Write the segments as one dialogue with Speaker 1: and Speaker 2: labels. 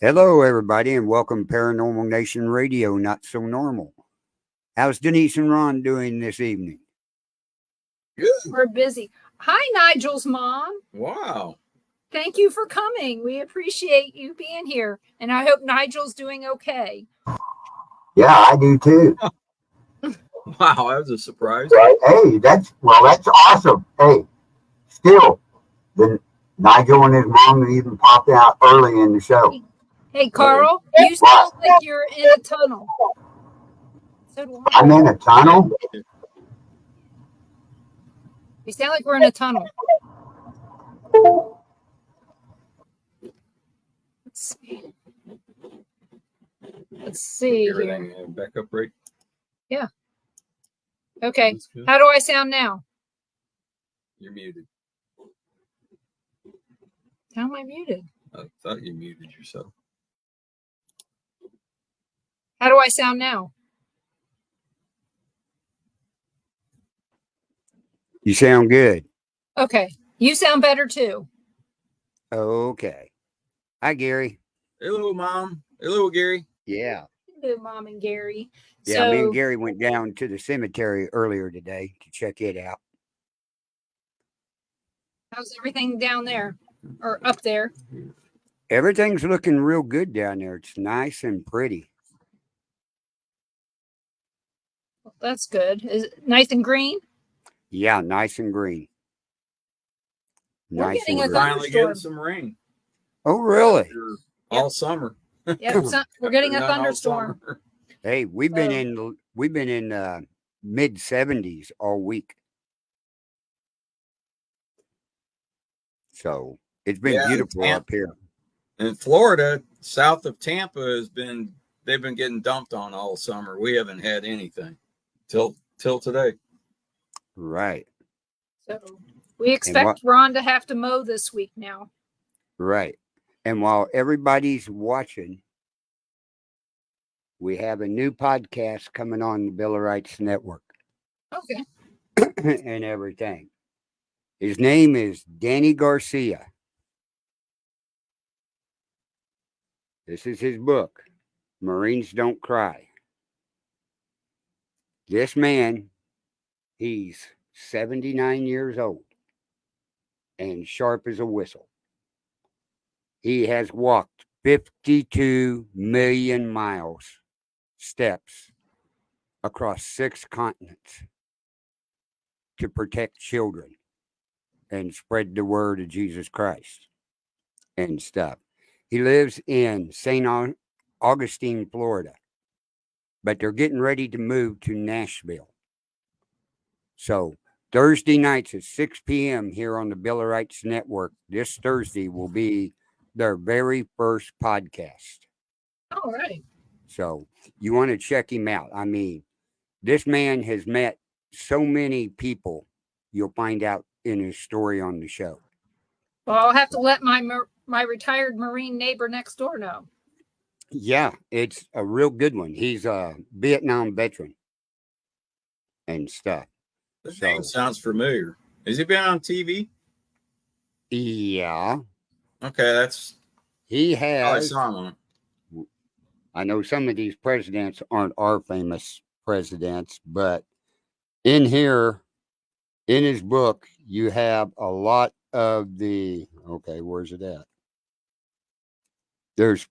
Speaker 1: Hello, everybody, and welcome Paranormal Nation Radio, Not So Normal. How's Denise and Ron doing this evening?
Speaker 2: Good.
Speaker 3: We're busy. Hi, Nigel's mom.
Speaker 2: Wow.
Speaker 3: Thank you for coming. We appreciate you being here. And I hope Nigel's doing okay.
Speaker 4: Yeah, I do too.
Speaker 2: Wow, that was a surprise.
Speaker 4: Right? Hey, that's awesome. Hey, still, the Nigel and his mom even popped out early in the show.
Speaker 3: Hey, Carl, you sound like you're in a tunnel. So do I.
Speaker 4: I'm in a tunnel.
Speaker 3: We sound like we're in a tunnel. Let's see here.
Speaker 2: Everything back up right.
Speaker 3: Yeah. Okay. How do I sound now?
Speaker 2: You're muted.
Speaker 3: How am I muted?
Speaker 2: I thought you muted yourself.
Speaker 3: How do I sound now?
Speaker 1: You sound good.
Speaker 3: Okay. You sound better too.
Speaker 1: Okay. Hi, Gary.
Speaker 2: Hello, Mom. Hello, Gary.
Speaker 1: Yeah.
Speaker 3: Hello, Mom and Gary.
Speaker 1: Yeah, me and Gary went down to the cemetery earlier today to check it out.
Speaker 3: How's everything down there or up there?
Speaker 1: Everything's looking real good down there. It's nice and pretty.
Speaker 3: That's good. Is it nice and green?
Speaker 1: Yeah, nice and green.
Speaker 3: We're getting
Speaker 2: We're
Speaker 3: a
Speaker 2: finally getting
Speaker 3: thunderstorm.
Speaker 2: some rain.
Speaker 1: Oh, really?
Speaker 2: After all summer.
Speaker 3: Yep, we're getting a
Speaker 2: Not all
Speaker 3: thunderstorm.
Speaker 2: summer.
Speaker 1: Hey, we've been in mid 70s all week. So it's been beautiful up here.
Speaker 2: In Florida, south of Tampa they've been getting dumped on all summer. We haven't had anything till today.
Speaker 1: Right.
Speaker 3: So we expect Ron to have to mow this week now.
Speaker 1: Right. And while everybody's watching, we have a new podcast coming on the Bill of Rights Network.
Speaker 3: Okay.
Speaker 1: And everything. His name is Danny Garcia. This is his book, Marines Don't Cry. This man, he's 79 years old and sharp as a whistle. He has walked 52 million steps across 6 continents to protect children and spread the word of Jesus Christ and stuff. He lives in St. Augustine, Florida, but they're getting ready to move to Nashville. So Thursday nights at 6 p.m. here on the Bill of Rights Network, this Thursday will be their very first podcast.
Speaker 3: All right.
Speaker 1: So you want to check him out. I mean, this man has met so many people, you'll find out in his story on the show.
Speaker 3: Well, I'll have to let my retired Marine neighbor next door know.
Speaker 1: Yeah, it's a real good one. He's a Vietnam veteran and stuff.
Speaker 2: This name sounds familiar. Has he been on TV?
Speaker 1: Yeah.
Speaker 2: Okay,
Speaker 1: he has.
Speaker 2: I saw him.
Speaker 1: I know some of these presidents aren't our famous presidents, but in here, in his book, you have a lot of the, okay, where's it at? There's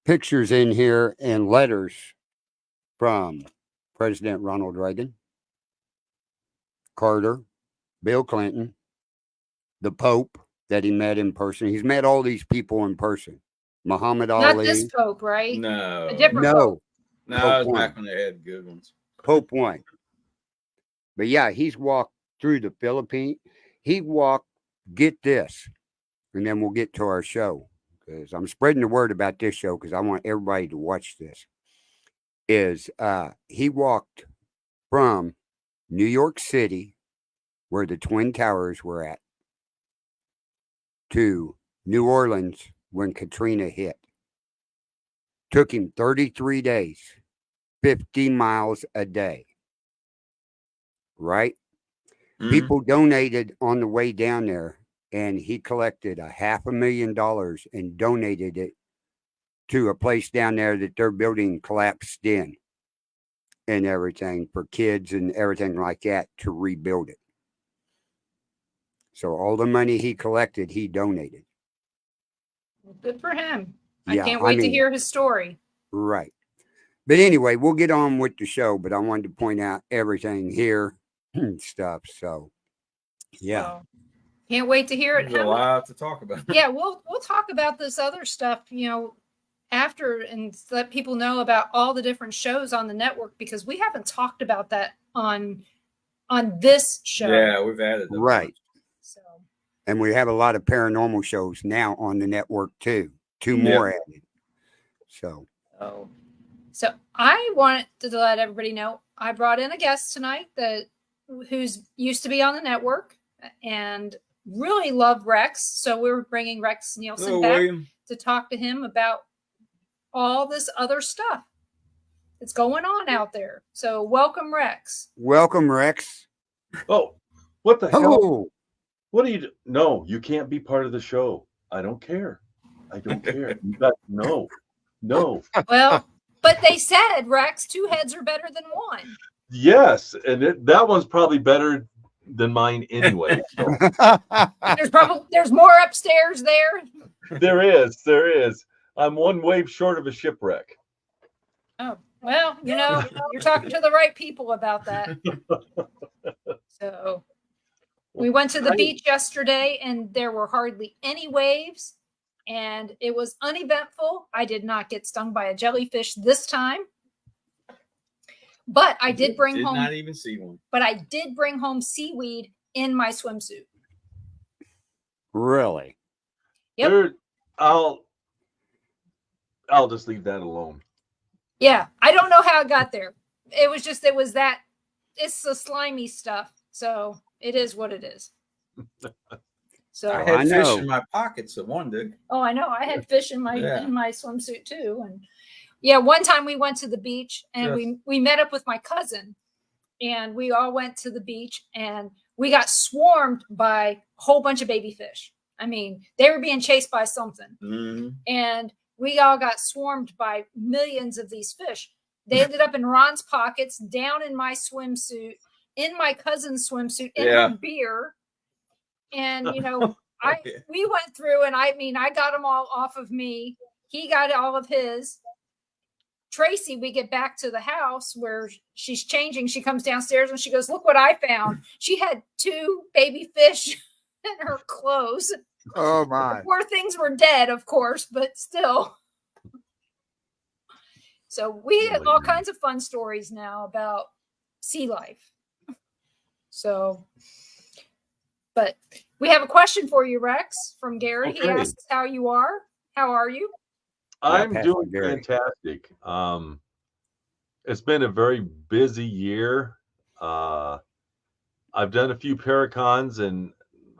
Speaker 1: pictures in here and letters from President Ronald Reagan, Carter, Bill Clinton, the Pope that he met in person. He's met all these people in person. Muhammad Ali.
Speaker 3: Not this Pope, right?
Speaker 2: No.
Speaker 3: A different Pope.
Speaker 2: No, I was back when they had good ones.
Speaker 1: Pope 1. But yeah, he's walked through the Philippines. He walked, get this, and then we'll get to our show. Because I'm spreading the word about this show because I want everybody to watch this. He walked from New York City, where the Twin Towers were at, to New Orleans when Katrina hit. Took him 33 days, 50 miles a day. Right? Mm-hmm. People donated on the way down there, and he collected $500,000 and donated it to a place down there that they're building collapsed in and everything for kids and everything like that to rebuild it. So all the money he collected, he donated.
Speaker 3: Good for him. I
Speaker 1: Yeah,
Speaker 3: can't
Speaker 1: I
Speaker 3: wait to
Speaker 1: mean-
Speaker 3: hear his story.
Speaker 1: Right. But anyway, we'll get on with the show, but I wanted to point out everything here and stuff. So, yeah.
Speaker 3: So, can't wait to hear it.
Speaker 2: There's a lot to talk about.
Speaker 3: Yeah, we'll talk about this other stuff, after, and let people know about all the different shows on the network, because we haven't talked about that on this show.
Speaker 2: Yeah, we've added them.
Speaker 1: Right.
Speaker 3: So
Speaker 1: And we have a lot of paranormal shows now on the network too. 2 more added. So,
Speaker 3: So I wanted to let everybody know I brought in a guest tonight who's used to be on the network and really loved Rex. So we were bringing Rex Nielsen back to talk to him about all this other stuff that's going on out there. So welcome, Rex.
Speaker 1: welcome, Rex.
Speaker 5: Oh, what the hell?
Speaker 1: Oh,
Speaker 5: What do you do? No, you can't be part of the show. I don't care. I don't care. You got no.
Speaker 3: Well, but they said, Rex, 2 heads are better than 1.
Speaker 5: Yes, and that one's probably better than mine anyway. So.
Speaker 3: There's more upstairs there.
Speaker 5: There is. I'm one wave short of a shipwreck.
Speaker 3: Oh, well, you're talking to the right people about that. So we went to the beach yesterday and there were hardly any waves and it was uneventful. I did not get stung by a jellyfish this time. But I did bring home
Speaker 2: not even see one.
Speaker 3: But I did bring home seaweed in my swimsuit.
Speaker 1: really?
Speaker 3: Yep.
Speaker 5: I'll just leave that alone.
Speaker 3: Yeah, I don't know how it got there. It's the slimy stuff. So it is what it is. So
Speaker 2: I
Speaker 1: I
Speaker 2: had fish
Speaker 1: know.
Speaker 2: in my pockets at one day.
Speaker 3: oh, I know. I had fish in my
Speaker 2: Yeah.
Speaker 3: swimsuit too. And yeah, one time we went to the beach and we met up with my cousin and we all went to the beach and we got swarmed by a whole bunch of baby fish. I mean, they were being chased by something.
Speaker 2: Mm-hmm.
Speaker 3: And we all got swarmed by millions of these fish. They ended up in Ron's pockets, down in my swimsuit, in my cousin's swimsuit, in her beer. And, we went through and I got them all off of me. He got all of his. Tracy, we get back to the house where she's changing. She comes downstairs and she goes, look what I found. She had 2 baby fish in her clothes.
Speaker 1: Oh, my.
Speaker 3: Poor things were dead, of course, but still. So we have all kinds of fun stories now about sea life. So, but we have a question for you, Rex, from Gary. He
Speaker 5: Okay.
Speaker 3: asks how you are. How are you?
Speaker 5: I'm
Speaker 1: Pastor
Speaker 5: doing
Speaker 1: Gary.
Speaker 5: fantastic. It's been a very busy year. I've done a few Paracons and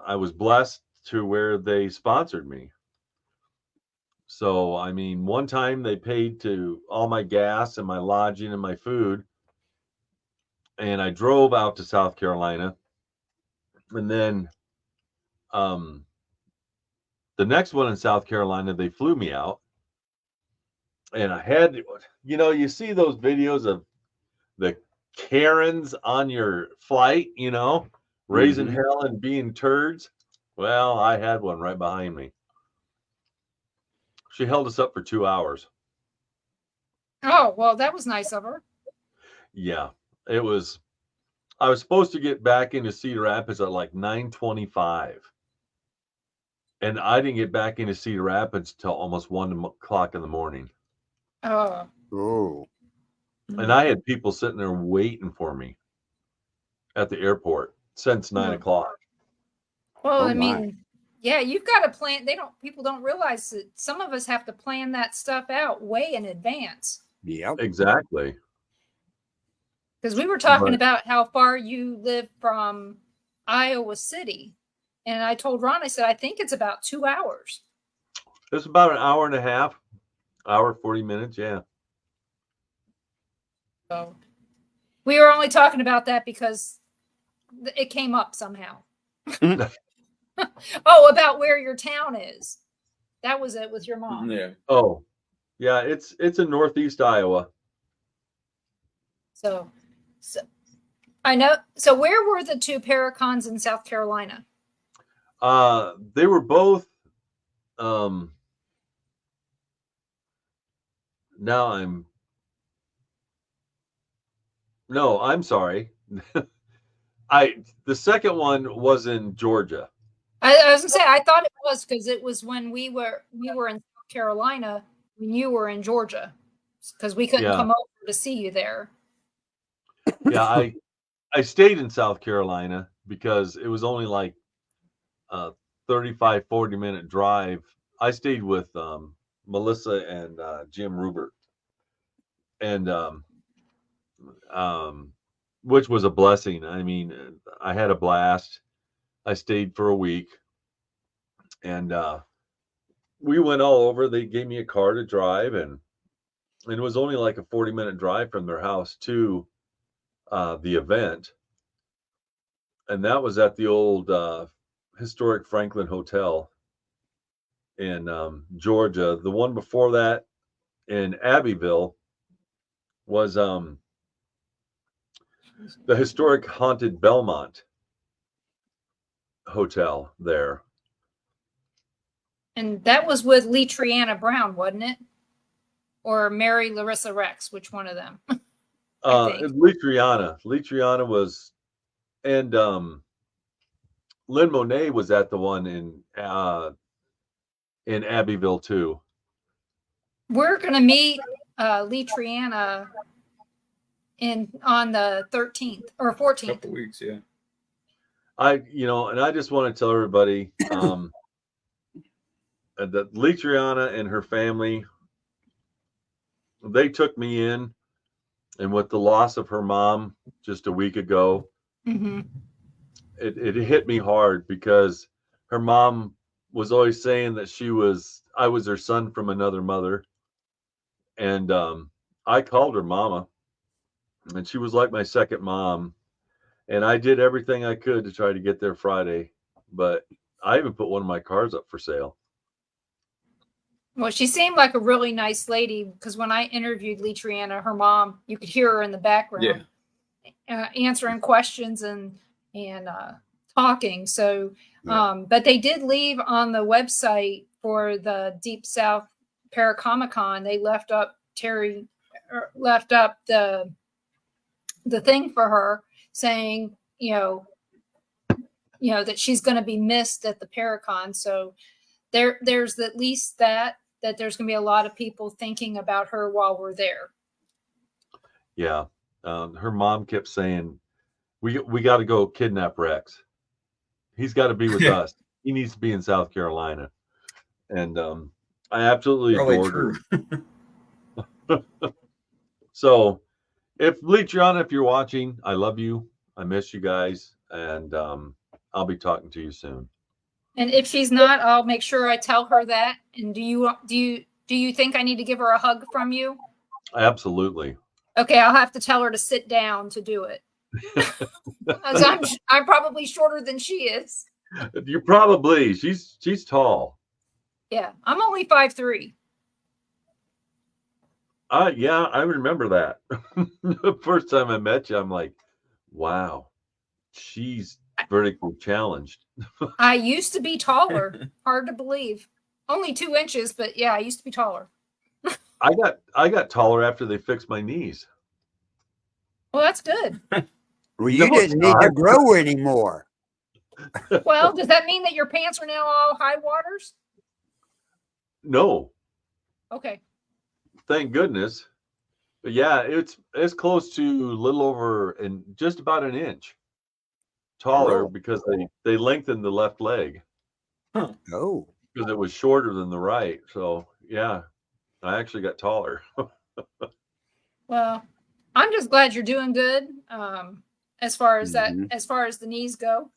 Speaker 5: I was blessed to where they sponsored me. So, I mean, one time they paid to all my gas and my lodging and my food. And I drove out to South Carolina. And then the next one in South Carolina, they flew me out. And I had, you see those videos of the Karens on your flight, raising
Speaker 1: Mhm.
Speaker 5: hell and being turds. Well, I had one right behind me. She held us up for 2 hours.
Speaker 3: Oh, well, that was nice of her.
Speaker 5: Yeah, it was. I was supposed to get back into Cedar Rapids at like 9:25. And I didn't get back into Cedar Rapids till almost 1 o'clock in the morning.
Speaker 3: Oh.
Speaker 1: Oh,
Speaker 5: And I had people sitting there waiting for me at the airport since 9 o'clock.
Speaker 3: Well,
Speaker 1: Oh,
Speaker 3: I
Speaker 1: my.
Speaker 3: mean, yeah, you've got to plan. People don't realize that some of us have to plan that stuff out way in advance.
Speaker 1: yep.
Speaker 5: Exactly.
Speaker 3: Because we were talking
Speaker 5: Right.
Speaker 3: about how far you live from Iowa City. And I told Ron, I said, I think it's about 2 hours.
Speaker 5: It's about an hour and a half, hour, 40 minutes. Yeah.
Speaker 3: So we were only talking about that because it came up somehow. Oh, about where your town is. That was it with your mom.
Speaker 2: Yeah.
Speaker 5: Oh, Yeah, it's in northeast Iowa.
Speaker 3: So I know. So where were the two Paracons in South Carolina?
Speaker 5: They were both. Um, now I'm. No, I'm sorry. The second one was in Georgia.
Speaker 3: I was gonna say I thought it was because it was when we were in South Carolina when you were in Georgia because we couldn't
Speaker 5: Yeah.
Speaker 3: come over to see you there.
Speaker 5: Yeah, I stayed in South Carolina because it was only like a 35, 40-minute drive. I stayed with Melissa and Jim Rubert, and which was a blessing. I mean, I had a blast. I stayed for a week, and we went all over. They gave me a car to drive, and it was only like a 40-minute drive from their house to the event. And that was at the old historic Franklin Hotel in Georgia. The one before that in Abbeville was the historic haunted Belmont Hotel there.
Speaker 3: And that was with Lee Triana Brown, wasn't it? Or Mary Larissa Rex? Which one of them?
Speaker 5: Lee Triana was, and Lynn Monet was at the one in Abbeville too.
Speaker 3: We're gonna meet Lee Triana on the 13th or 14th.
Speaker 2: Couple weeks, yeah.
Speaker 5: And I just want to tell everybody that Lee Triana and her family, they took me in, and with the loss of her mom just a week ago,
Speaker 3: Mm-hmm.
Speaker 5: it hit me hard because her mom was always saying that I was her son from another mother. And I called her mama, and she was like my second mom. And I did everything I could to try to get there Friday, but I even put one of my cars up for sale.
Speaker 3: Well, she seemed like a really nice lady because when I interviewed Lee Triana, her mom, you could hear her in the background answering questions and talking. So, but they did leave on the website for the Deep South Paracomic-Con. They left up the thing for her saying, that she's going to be missed at the Paracon. So there's at least that there's going to be a lot of people thinking about her while we're there.
Speaker 5: Yeah. Her mom kept saying, we got to go kidnap Rex. He's got to be with us. He needs to be in South Carolina. And I absolutely adored her. So if Lee Triana, if you're watching, I love you. I miss you guys. And I'll be talking to you soon.
Speaker 3: And if she's not, I'll make sure I tell her that. And do you think I need to give her a hug from you?
Speaker 5: Absolutely.
Speaker 3: Okay, I'll have to tell her to sit down to do it. I'm probably shorter than she is.
Speaker 5: You probably. She's tall.
Speaker 3: Yeah, I'm only 5'3".
Speaker 5: Yeah, I remember that. The first time I met you, I'm like, wow, she's vertically challenged.
Speaker 3: I used to be taller. Hard to believe. Only 2 inches, but yeah, I used to be taller.
Speaker 5: I got taller after they fixed my knees.
Speaker 3: Well, that's good.
Speaker 1: Well, you didn't need to grow anymore.
Speaker 3: Well, does that mean that your pants are now all high waters?
Speaker 5: No.
Speaker 3: Okay.
Speaker 5: Thank goodness. But yeah, it's close to a little over and just about an inch taller because they lengthened the left leg.
Speaker 1: Huh. Oh.
Speaker 5: Because it was shorter than the right. So yeah, I actually got taller.
Speaker 3: Well, I'm just glad you're doing good. As far as that,
Speaker 1: Mhm.
Speaker 3: as far as the knees go.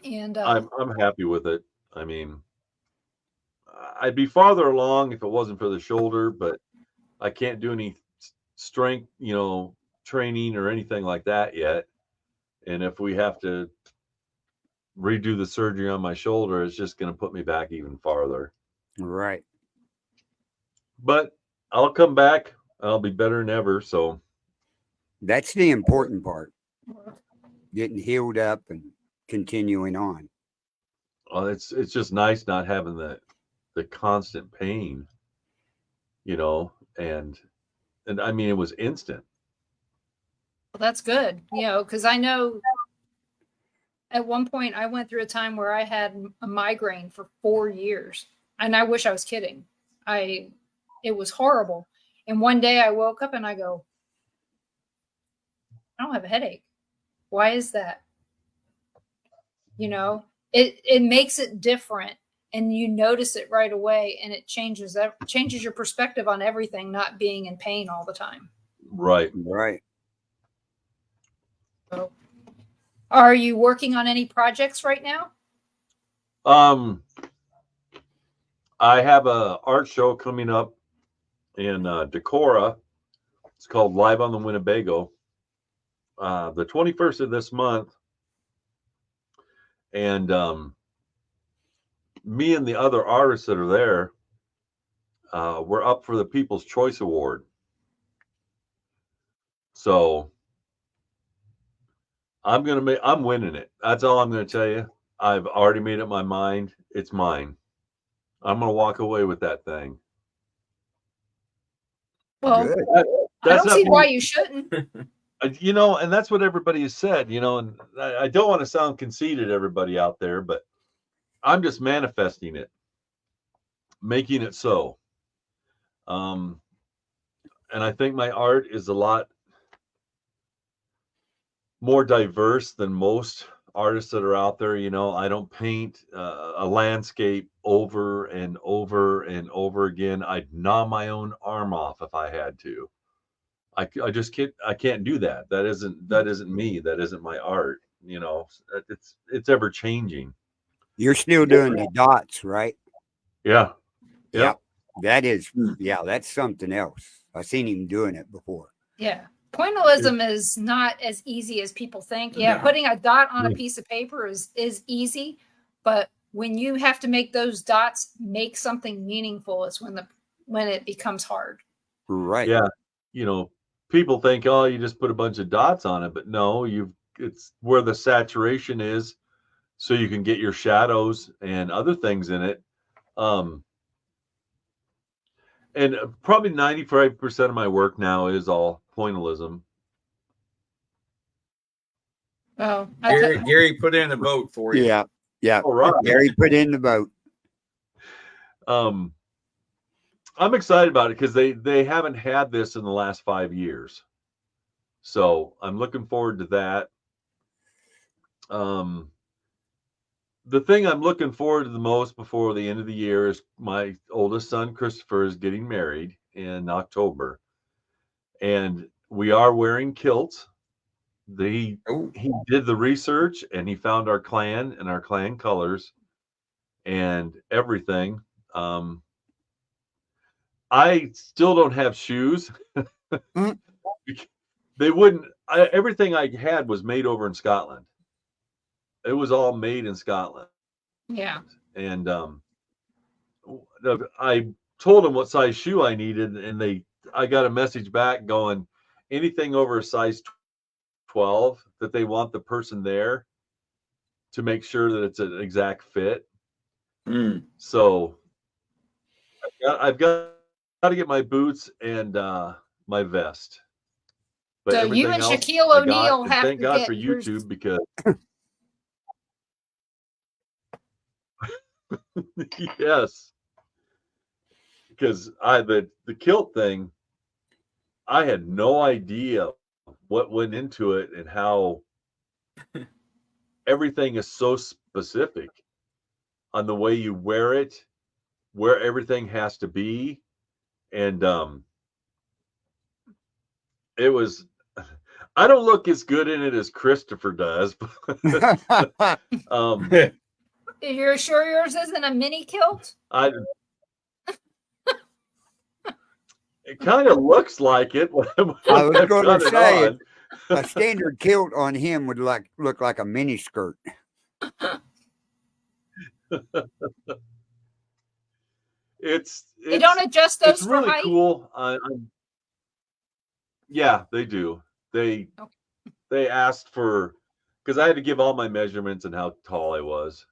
Speaker 3: And
Speaker 5: I'm happy with it. I mean, I'd be farther along if it wasn't for the shoulder, but I can't do any strength, training or anything like that yet. And if we have to redo the surgery on my shoulder, it's just going to put me back even farther.
Speaker 1: Right.
Speaker 5: but I'll come back. I'll be better than ever. So
Speaker 1: That's the important part. Getting healed up and continuing on.
Speaker 5: it's just nice not having the constant pain, you know, and I mean it was instant.
Speaker 3: Well, that's good, because I know at one point I went through a time where I had a migraine for 4 years, and I wish I was kidding. It was horrible. And one day I woke up and I go, I don't have a headache. Why is that? It makes it different, and you notice it right away, and it changes your perspective on everything, not being in pain all the time.
Speaker 5: Right.
Speaker 1: Right.
Speaker 3: So, are you working on any projects right now?
Speaker 5: I have a art show coming up in Decorah. It's called Live on the Winnebago. The 21st of this month, and me and the other artists that are there, we're up for the People's Choice Award. So I'm winning it. That's all I'm gonna tell you. I've already made up my mind. It's mine. I'm gonna walk away with that thing.
Speaker 3: Well,
Speaker 1: Good.
Speaker 3: I don't see why you shouldn't.
Speaker 5: And that's what everybody has said, and I don't want to sound conceited, everybody out there, but I'm just manifesting it, making it so. And I think my art is a lot more diverse than most artists that are out there. I don't paint a landscape over and over and over again. I'd gnaw my own arm off if I had to. I just can't do that. That isn't me. That isn't my art. It's ever changing.
Speaker 1: You're still doing the dots, right?
Speaker 5: Yeah.
Speaker 1: Yep. That's something else. I've seen him doing it before.
Speaker 3: Yeah. Pointillism is not as easy as people think. Yeah,
Speaker 2: No.
Speaker 3: putting a dot on a piece of paper is easy, but when you have to make those dots make something meaningful is when it becomes hard.
Speaker 1: Right.
Speaker 5: Yeah. People think, oh, you just put a bunch of dots on it, but no, it's where the saturation is, so you can get your shadows and other things in it. And probably 95% of my work now is all pointillism.
Speaker 3: Oh,
Speaker 2: Gary put in a vote for you.
Speaker 1: Yeah. Yeah.
Speaker 5: All right.
Speaker 1: Gary put in the vote.
Speaker 5: I'm excited about it because they haven't had this in the last 5 years. So I'm looking forward to that. The thing I'm looking forward to the most before the end of the year is my oldest son, Christopher, is getting married in October. And we are wearing kilts. He did the research and he found our clan and our clan colors and everything. I still don't have shoes. They wouldn't. Everything I had was made over in Scotland. It was all made in Scotland.
Speaker 3: yeah.
Speaker 5: And I told them what size shoe I needed, and I got a message back going, anything over a size 12 that they want the person there to make sure that it's an exact fit. So I've got to get my boots and my vest. But
Speaker 3: So you and Shaquille O'Neal have
Speaker 5: thank
Speaker 3: to
Speaker 5: God
Speaker 3: get
Speaker 5: for YouTube because yes, because the kilt thing, I had no idea what went into it and how everything is so specific on the way you wear it, where everything has to be, and it was. I don't look as good in it as Christopher does.
Speaker 3: You're sure yours isn't a mini kilt?
Speaker 1: It
Speaker 5: kind of looks like it.
Speaker 1: I was going to say a standard kilt on him would look like a mini skirt.
Speaker 3: They don't adjust those
Speaker 5: it's
Speaker 3: for
Speaker 5: really
Speaker 3: height?
Speaker 5: cool. Yeah, they do. They asked for, because I had to give all my measurements and how tall I was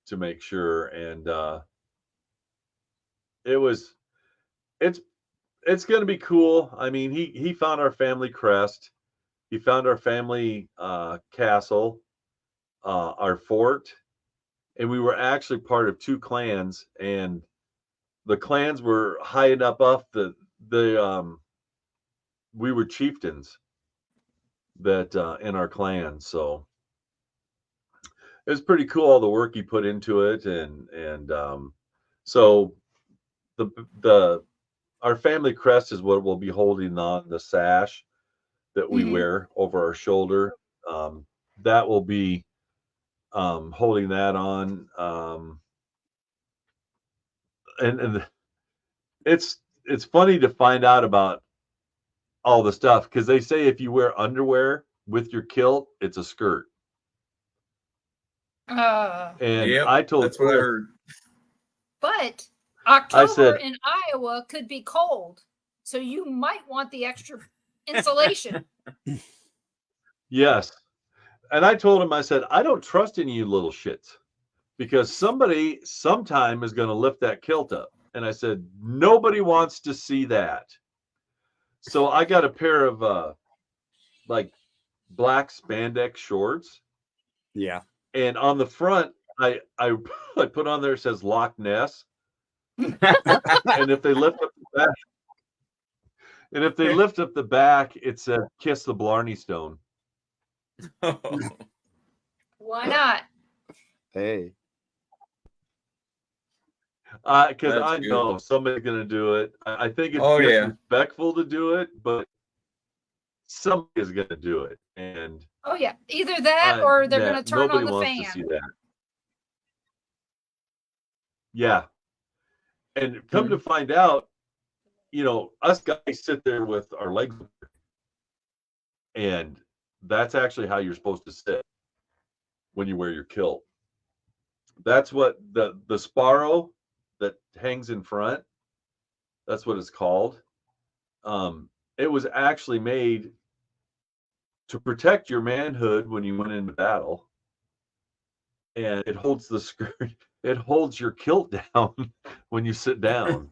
Speaker 5: to make sure, and it's going to be cool. I mean, he found our family crest. He found our family castle, our fort, and we were actually part of two clans, and the clans were high enough up the we were chieftains that in our clan. So it was pretty cool, all the work he put into it, and so the our family crest is what we'll be holding on the sash that we wear over our shoulder. That will be holding that on, and it's funny to find out about all the stuff, because they say if you wear underwear with your kilt, it's a skirt. And
Speaker 2: Yep,
Speaker 5: I told
Speaker 2: that's what I heard.
Speaker 3: But
Speaker 5: I
Speaker 3: October
Speaker 5: said,
Speaker 3: in Iowa could be cold, so you might want the extra insulation.
Speaker 5: yes. And I told him, I said, I don't trust any of you little shits, because somebody sometime is going to lift that kilt up. And I said, nobody wants to see that. So I got a pair of like black spandex shorts.
Speaker 1: Yeah.
Speaker 5: And on the front, I put on there, it says Loch Ness. And if they lift up the back, it said Kiss the Blarney Stone.
Speaker 3: Why not?
Speaker 1: Hey.
Speaker 5: Because
Speaker 2: That's
Speaker 5: I
Speaker 2: good.
Speaker 5: know somebody's going to do it. I think it's
Speaker 2: Oh, yeah.
Speaker 5: disrespectful to do it, but somebody's going to do it. And
Speaker 3: Oh yeah, either that or they're going to turn
Speaker 5: nobody
Speaker 3: on the
Speaker 5: wants to
Speaker 3: fan.
Speaker 5: see that. Yeah. And come to find out, us guys sit there with our legs, and that's actually how you're supposed to sit when you wear your kilt. That's what the sparrow that hangs in front, that's what it's called. It was actually made to protect your manhood when you went into battle, and it holds the skirt. It holds your kilt down when you sit down.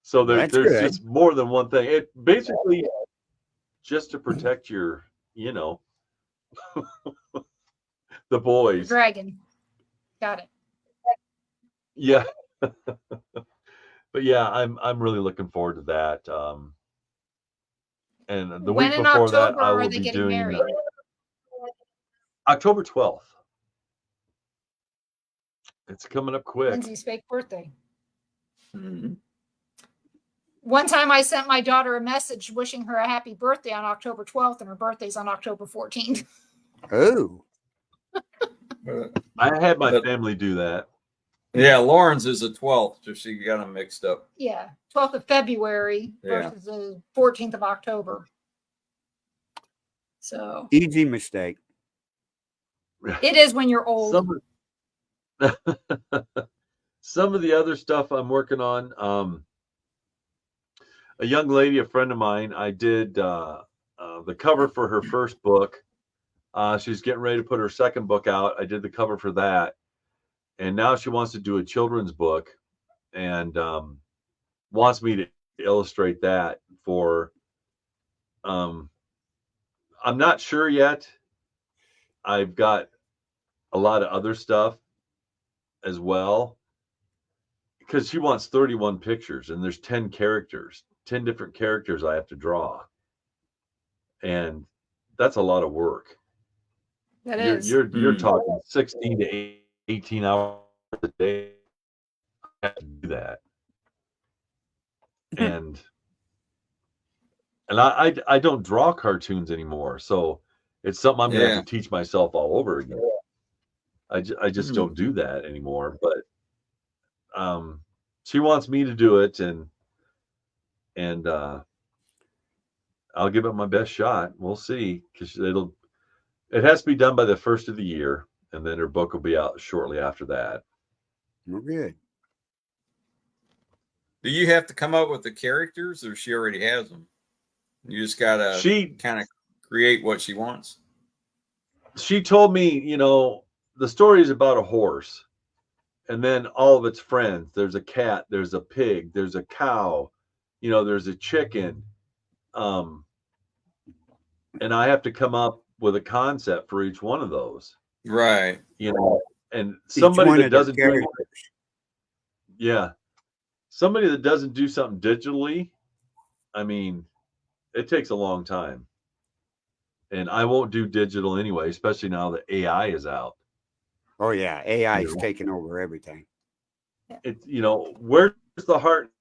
Speaker 5: So
Speaker 1: That's
Speaker 5: there's
Speaker 1: good.
Speaker 5: just more than one thing. It basically just to protect your, the boys.
Speaker 3: Dragon. Got it.
Speaker 5: Yeah. But yeah, I'm really looking forward to that. And the
Speaker 3: When
Speaker 5: week
Speaker 3: in
Speaker 5: before that,
Speaker 3: October
Speaker 5: I
Speaker 3: are
Speaker 5: will
Speaker 3: they
Speaker 5: be
Speaker 3: getting
Speaker 5: doing
Speaker 3: married?
Speaker 5: October 12th. It's coming up quick.
Speaker 3: Lindsay's fake birthday. One time I sent my daughter a message wishing her a happy birthday on October 12th, and her birthday's on October 14th.
Speaker 1: Oh.
Speaker 5: I had my family do that.
Speaker 2: Yeah, Lauren's is the 12th, so she got them mixed up.
Speaker 3: Yeah, 12th of February versus the 14th of October. So
Speaker 1: Easy mistake.
Speaker 3: it is when you're old.
Speaker 5: Some of the other stuff I'm working on. A young lady, a friend of mine, I did the cover for her first book. She's getting ready to put her second book out. I did the cover for that. And now she wants to do a children's book, and wants me to illustrate that for, I'm not sure yet. I've got a lot of other stuff as well, because she wants 31 pictures, and there's 10 different characters I have to draw. And that's a lot of work. You're talking 16 to 18 hours a day. I have to do that. And I don't draw cartoons anymore, so it's something I'm gonna have to teach myself all over again. I just don't do that anymore. But she wants me to do it, and I'll give it my best shot. We'll see, because it has to be done by the first of the year, and then her book will be out shortly after that.
Speaker 1: Well, good.
Speaker 2: Do you have to come up with the characters, or she already has them? You just gotta
Speaker 5: She
Speaker 2: kind of create what she wants.
Speaker 5: she told me, the story is about a horse, and then all of its friends. There's a cat, there's a pig, there's a cow, there's a chicken. Um, and I have to come up with a concept for each one of those.
Speaker 2: Right.
Speaker 5: And
Speaker 1: Each
Speaker 5: somebody
Speaker 1: one
Speaker 5: that
Speaker 1: of their
Speaker 5: doesn't do
Speaker 1: characters.
Speaker 5: yeah, somebody that doesn't do something digitally, I mean, it takes a long time. And I won't do digital anyway, especially now that AI is out.
Speaker 1: Oh yeah, AI is
Speaker 5: Yeah.
Speaker 1: taking over everything.
Speaker 5: Where's the heart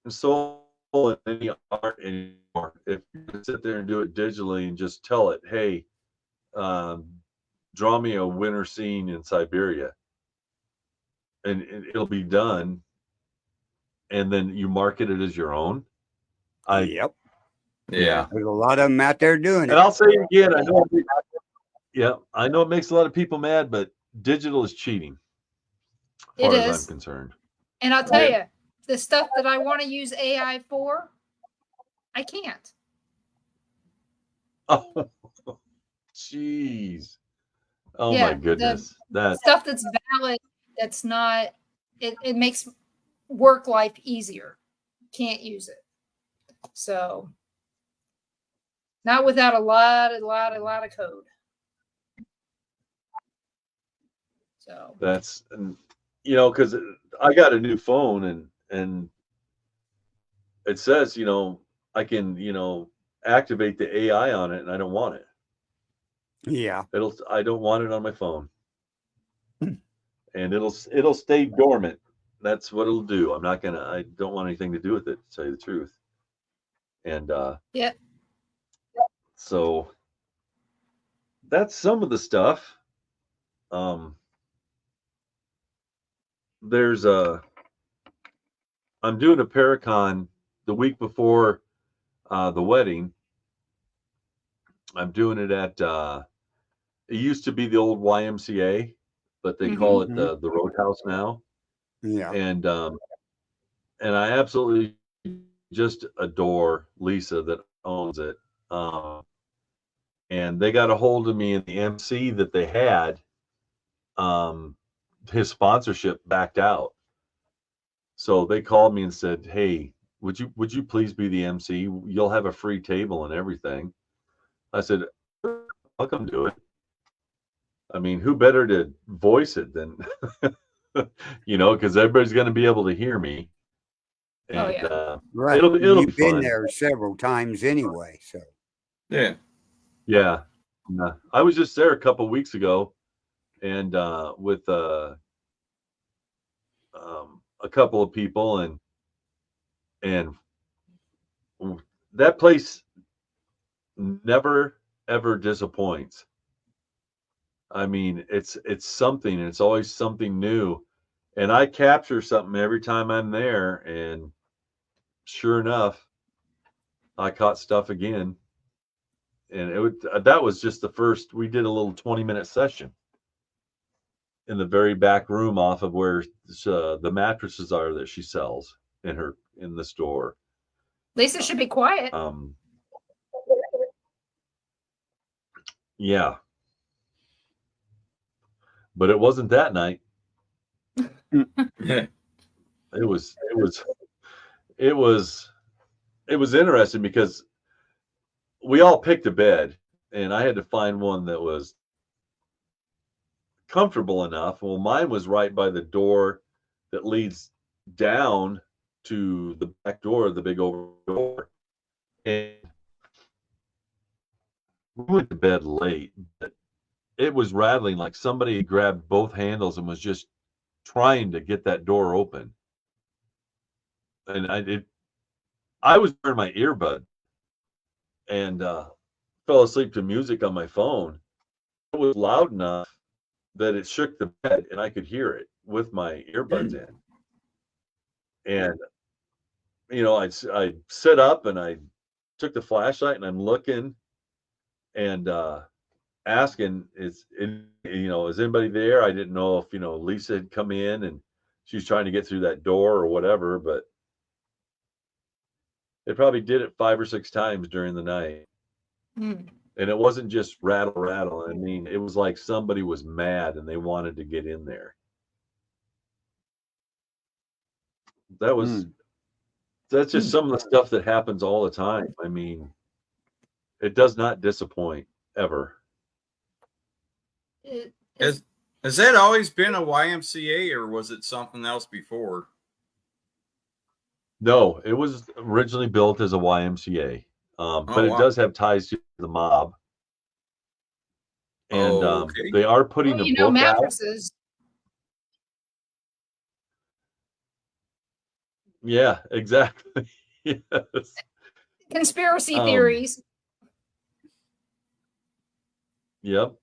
Speaker 5: and soul in any art anymore? If you sit there and do it digitally and just tell it, hey, draw me a winter scene in Siberia, and it'll be done, and then you market it as your own.
Speaker 1: Yep.
Speaker 2: Yeah.
Speaker 1: There's a lot of them out there doing
Speaker 5: And
Speaker 1: it.
Speaker 5: I'll say it again, I know it makes a lot of people mad, but digital is cheating, as
Speaker 3: It
Speaker 5: far as I'm
Speaker 3: is.
Speaker 5: concerned.
Speaker 3: And I'll tell
Speaker 2: Yeah.
Speaker 3: you, the stuff that I want to use AI for, I can't.
Speaker 5: Oh, jeez. Oh
Speaker 3: Yeah,
Speaker 5: my
Speaker 3: the
Speaker 5: goodness. That
Speaker 3: stuff that's valid, that's not, it makes work life easier. Can't use it. So, not without a lot of code. So,
Speaker 5: that's because I got a new phone, and it says, I can, activate the AI on it, and I don't want it.
Speaker 1: Yeah.
Speaker 5: I don't want it on my phone. And it'll stay dormant. That's what it'll do. I don't want anything to do with it, to tell you the truth. And
Speaker 3: yeah.
Speaker 5: so that's some of the stuff. There's I'm doing a Paracon the week before the wedding. I'm doing it at it used to be the old YMCA, but they call it the Roadhouse now.
Speaker 1: Yeah.
Speaker 5: And I absolutely just adore Lisa that owns it. And they got a hold of me, and the MC that they had, his sponsorship backed out. So they called me and said, "Hey, would you please be the MC? You'll have a free table and everything." I said, "I'll come do it." I mean, who better to voice it than because everybody's going to be able to hear me, and
Speaker 3: Oh, yeah.
Speaker 1: Right.
Speaker 5: it'll be
Speaker 1: You've been
Speaker 5: fun.
Speaker 1: there several times anyway, so
Speaker 2: Yeah.
Speaker 5: Yeah. I was just there a couple weeks ago, and with a couple of people, and that place never ever disappoints. I mean, it's something, and it's always something new. And I capture something every time I'm there, and sure enough, I caught stuff again. And that was just the first. We did a little 20-minute session in the very back room off of where the mattresses are that she sells in the store.
Speaker 3: Lisa should be quiet.
Speaker 5: Yeah, but it wasn't that night.
Speaker 2: Yeah.
Speaker 5: It was interesting because we all picked a bed, and I had to find one that was comfortable enough. Well, mine was right by the door that leads down to the back door, the big over door. And we went to bed late, but it was rattling like somebody grabbed both handles and was just trying to get that door open. And I was wearing my earbud and fell asleep to music on my phone. It was loud enough that it shook the bed, and I could hear it with my earbuds in. And I sit up and I took the flashlight and I'm looking and asking, is anybody there? I didn't know if Lisa had come in and she's trying to get through that door or whatever, but They probably did it 5 or 6 times during the night.
Speaker 3: Mm.
Speaker 5: And it wasn't just rattle, rattle. I mean, it was like somebody was mad and they wanted to get in there. That was, that's just some of the stuff that happens all the time. I mean, it does not disappoint ever.
Speaker 2: Has that always been a YMCA, or was it something else before?
Speaker 5: No, it was originally built as a YMCA, but it
Speaker 2: wow.
Speaker 5: does have ties to the mob. And
Speaker 2: Okay.
Speaker 5: they are putting a book out.
Speaker 3: Mattresses.
Speaker 5: Yeah, exactly. Yes.
Speaker 3: Conspiracy theories.
Speaker 5: Yep.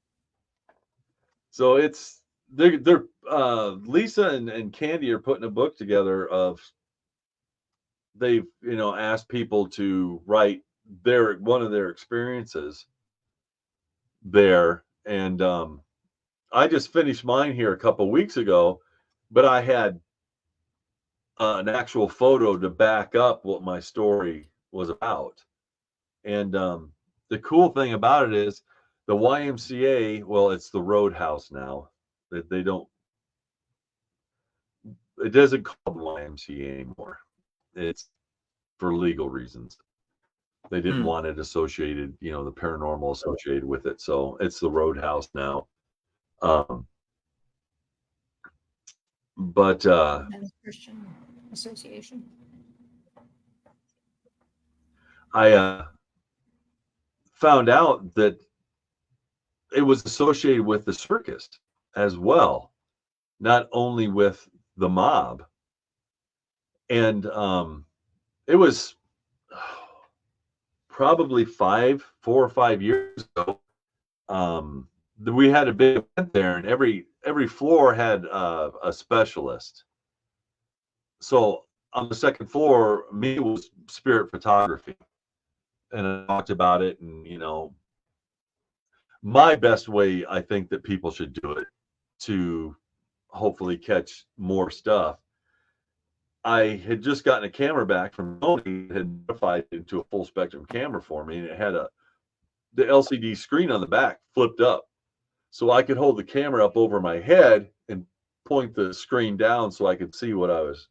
Speaker 5: So it's they're Lisa and Candy are putting a book together of, they've asked people to write one of their experiences there, and I just finished mine here a couple weeks ago, but I had an actual photo to back up what my story was about. And the cool thing about it is the YMCA, well, it's the Roadhouse now. They don't, it doesn't call the YMCA anymore. It's for legal reasons. They didn't want it associated, the paranormal associated with it. So it's the Roadhouse now. But
Speaker 3: Christian Association.
Speaker 5: I found out that it was associated with the circus as well, not only with the mob. And it was probably 4 or 5 years ago. We had a big event there, and every floor had a specialist. So on the second floor, me was spirit photography, and I talked about it. And my best way I think that people should do it to hopefully catch more stuff. I had just gotten a camera back from Sony that had modified it into a full spectrum camera for me, and it had the LCD screen on the back flipped up, so I could hold the camera up over my head and point the screen down so I could see what I was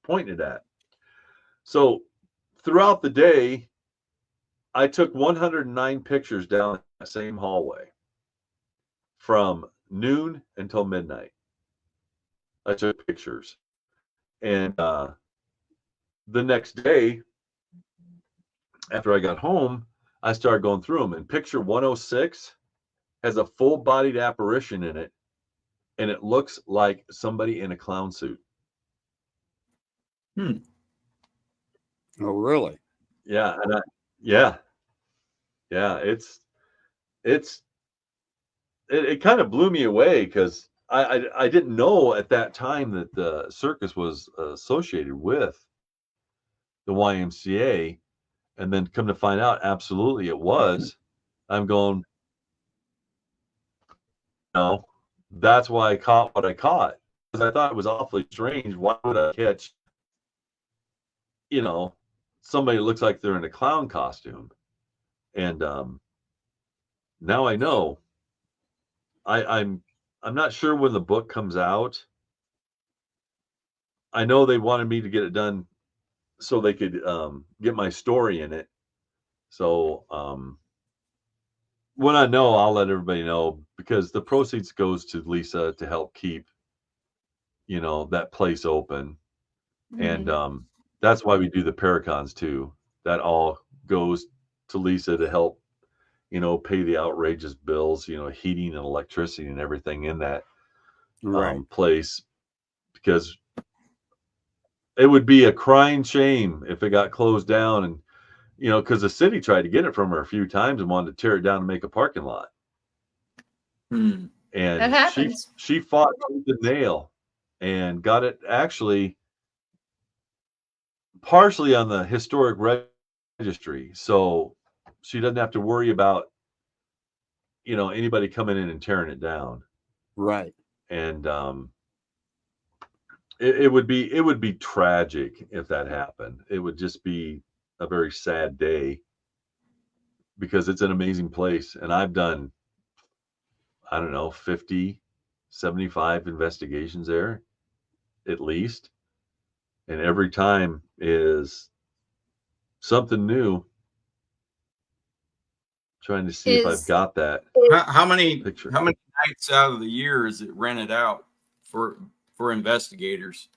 Speaker 5: pointing at. So throughout the day, I took 109 pictures down that same hallway from noon until midnight. I took pictures. And the next day, after I got home, I started going through them. And picture 106 has a full-bodied apparition in it, and it looks like somebody in a clown suit.
Speaker 1: Oh, really?
Speaker 5: Yeah, and yeah. It kind of blew me away, because I didn't know at that time that the circus was associated with the YMCA, and then come to find out, absolutely it was. I'm going, no, that's why I caught what I caught, because I thought it was awfully strange. Why would I catch, somebody who looks like they're in a clown costume? And now I know. I'm not sure when the book comes out. I know they wanted me to get it done so they could get my story in it. So when I know, I'll let everybody know, because the proceeds goes to Lisa to help keep, that place open. And that's why we do the Paracons too. That all goes to Lisa to help, pay the outrageous bills, heating and electricity and everything in that place, because it would be a crying shame if it got closed down. And because the city tried to get it from her a few times and wanted to tear it down and make a parking lot. And
Speaker 3: that happens.
Speaker 5: she fought tooth and nail and got it actually partially on the historic registry, so she doesn't have to worry about anybody coming in and tearing it down.
Speaker 1: Right.
Speaker 5: And it would be tragic if that happened. It would just be a very sad day because it's an amazing place. And I've done, I don't know, 50, 75 investigations there at least. And every time is something new. Trying to see if I've
Speaker 3: Is
Speaker 5: got that
Speaker 2: How many
Speaker 5: picture.
Speaker 2: nights out of the year is it rented out for investigators?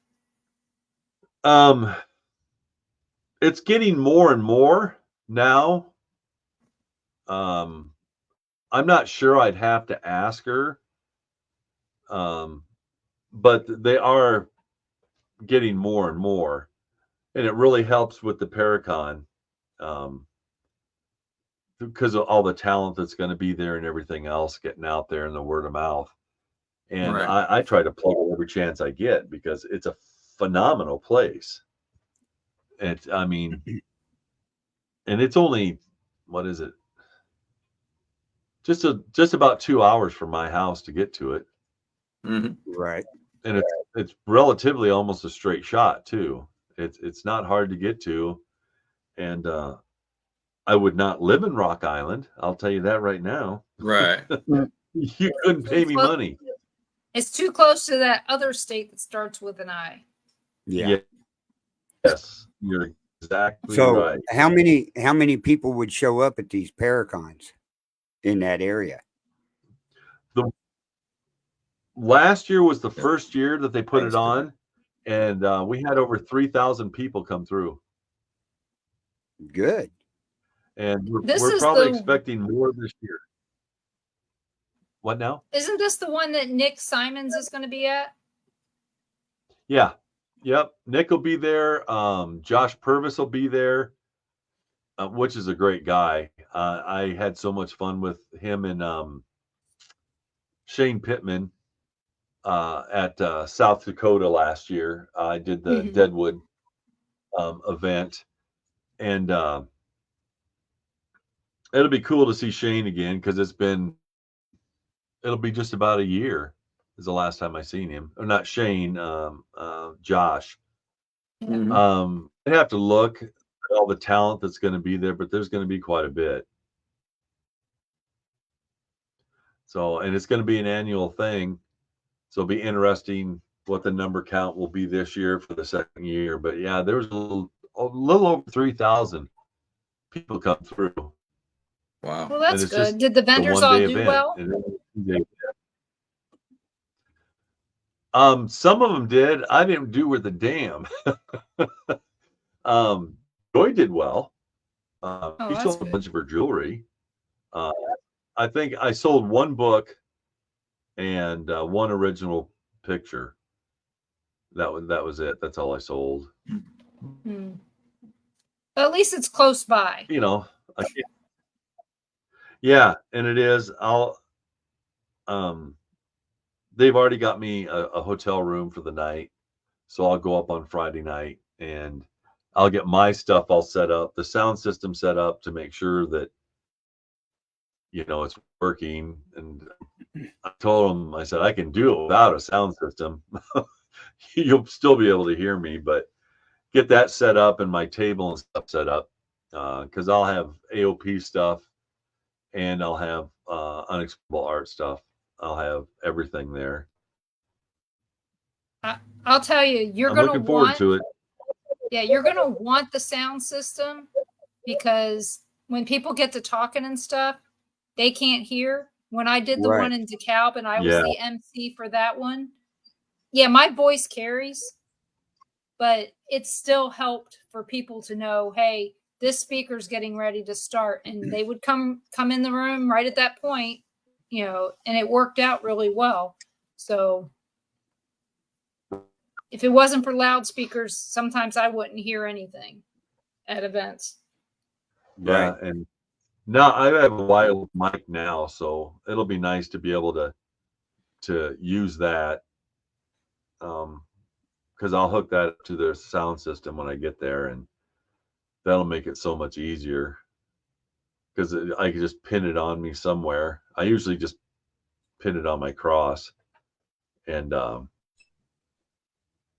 Speaker 5: It's getting more and more now. I'm not sure. I'd have to ask her. But they are getting more and more, and it really helps with the Paracon, because of all the talent that's going to be there and everything else getting out there and the word of mouth. And
Speaker 2: Right.
Speaker 5: I try to plug it every chance I get because it's a phenomenal place. I mean, and it's only, what is it? Just about 2 hours from my house to get to it.
Speaker 2: Mhm.
Speaker 1: Right.
Speaker 5: And it's relatively almost a straight shot too. It's not hard to get to, and I would not live in Rock Island. I'll tell you that right now.
Speaker 2: Right.
Speaker 5: You couldn't pay me money.
Speaker 3: It's too close to that other state that starts with an I.
Speaker 1: Yeah.
Speaker 5: Yes, you're exactly
Speaker 1: So
Speaker 5: right.
Speaker 1: how many people would show up at these Paracons in that area?
Speaker 5: Last year was the first year that they put
Speaker 2: That's
Speaker 5: it on, and we had over 3,000 people come through.
Speaker 1: Good.
Speaker 5: And
Speaker 3: This
Speaker 5: we're
Speaker 3: is
Speaker 5: probably
Speaker 3: the-
Speaker 5: expecting more this year. What now?
Speaker 3: Isn't this the one that Nick Simons is going to be at?
Speaker 5: Yeah. Yep. Nick will be there. Josh Purvis will be there, which is a great guy. I had so much fun with him and Shane Pittman at South Dakota last year. I did the
Speaker 3: Mhm.
Speaker 5: Deadwood event, and it'll be cool to see Shane again because it'll be just about a year is the last time I seen him. Or not Shane, Josh.
Speaker 2: Mhm.
Speaker 5: I have to look at all the talent that's going to be there, but there's going to be quite a bit. So, and it's going to be an annual thing. So it'll be interesting what the number count will be this year for the second year. But yeah, there was a little over 3,000 people come through.
Speaker 2: Wow.
Speaker 3: Well, that's
Speaker 5: it's
Speaker 3: good.
Speaker 5: just
Speaker 3: Did the
Speaker 5: a
Speaker 3: vendors all
Speaker 5: one-day
Speaker 3: do
Speaker 5: event.
Speaker 3: well?
Speaker 5: Some of them did. I didn't do with the damn. Joy did well.
Speaker 3: Oh,
Speaker 5: She
Speaker 3: that's
Speaker 5: sold a
Speaker 3: good.
Speaker 5: bunch of her jewelry. I think I sold one book and one original picture. That was it. That's all I sold.
Speaker 3: Hmm. But at least it's close by.
Speaker 5: You know, yeah, and it is. They've already got me a hotel room for the night, so I'll go up on Friday night and I'll get my stuff all set up, the sound system set up to make sure that it's working. And I told them, I said, I can do it without a sound system. You'll still be able to hear me, but get that set up and my table and stuff set up, because I'll have AOP stuff and I'll have unexplainable art stuff. I'll have everything there.
Speaker 3: I'll tell you, you're
Speaker 5: I'm
Speaker 3: going to
Speaker 5: looking forward
Speaker 3: want,
Speaker 5: to it.
Speaker 3: yeah, you're going to want the sound system because when people get to talking and stuff, they can't hear. When I did the
Speaker 1: Right.
Speaker 3: one in DeKalb and I was
Speaker 5: Yeah.
Speaker 3: the MC for that one, yeah, my voice carries, but it still helped for people to know, hey, this speaker's getting ready to start, and they would come in the room right at that point, and it worked out really well. So if it wasn't for loudspeakers, sometimes I wouldn't hear anything at events.
Speaker 5: Yeah,
Speaker 1: Right.
Speaker 5: and now I have a wireless mic now, so it'll be nice to be able to use that, because I'll hook that up to their sound system when I get there, and that'll make it so much easier because I can just pin it on me somewhere. I usually just pin it on my cross, and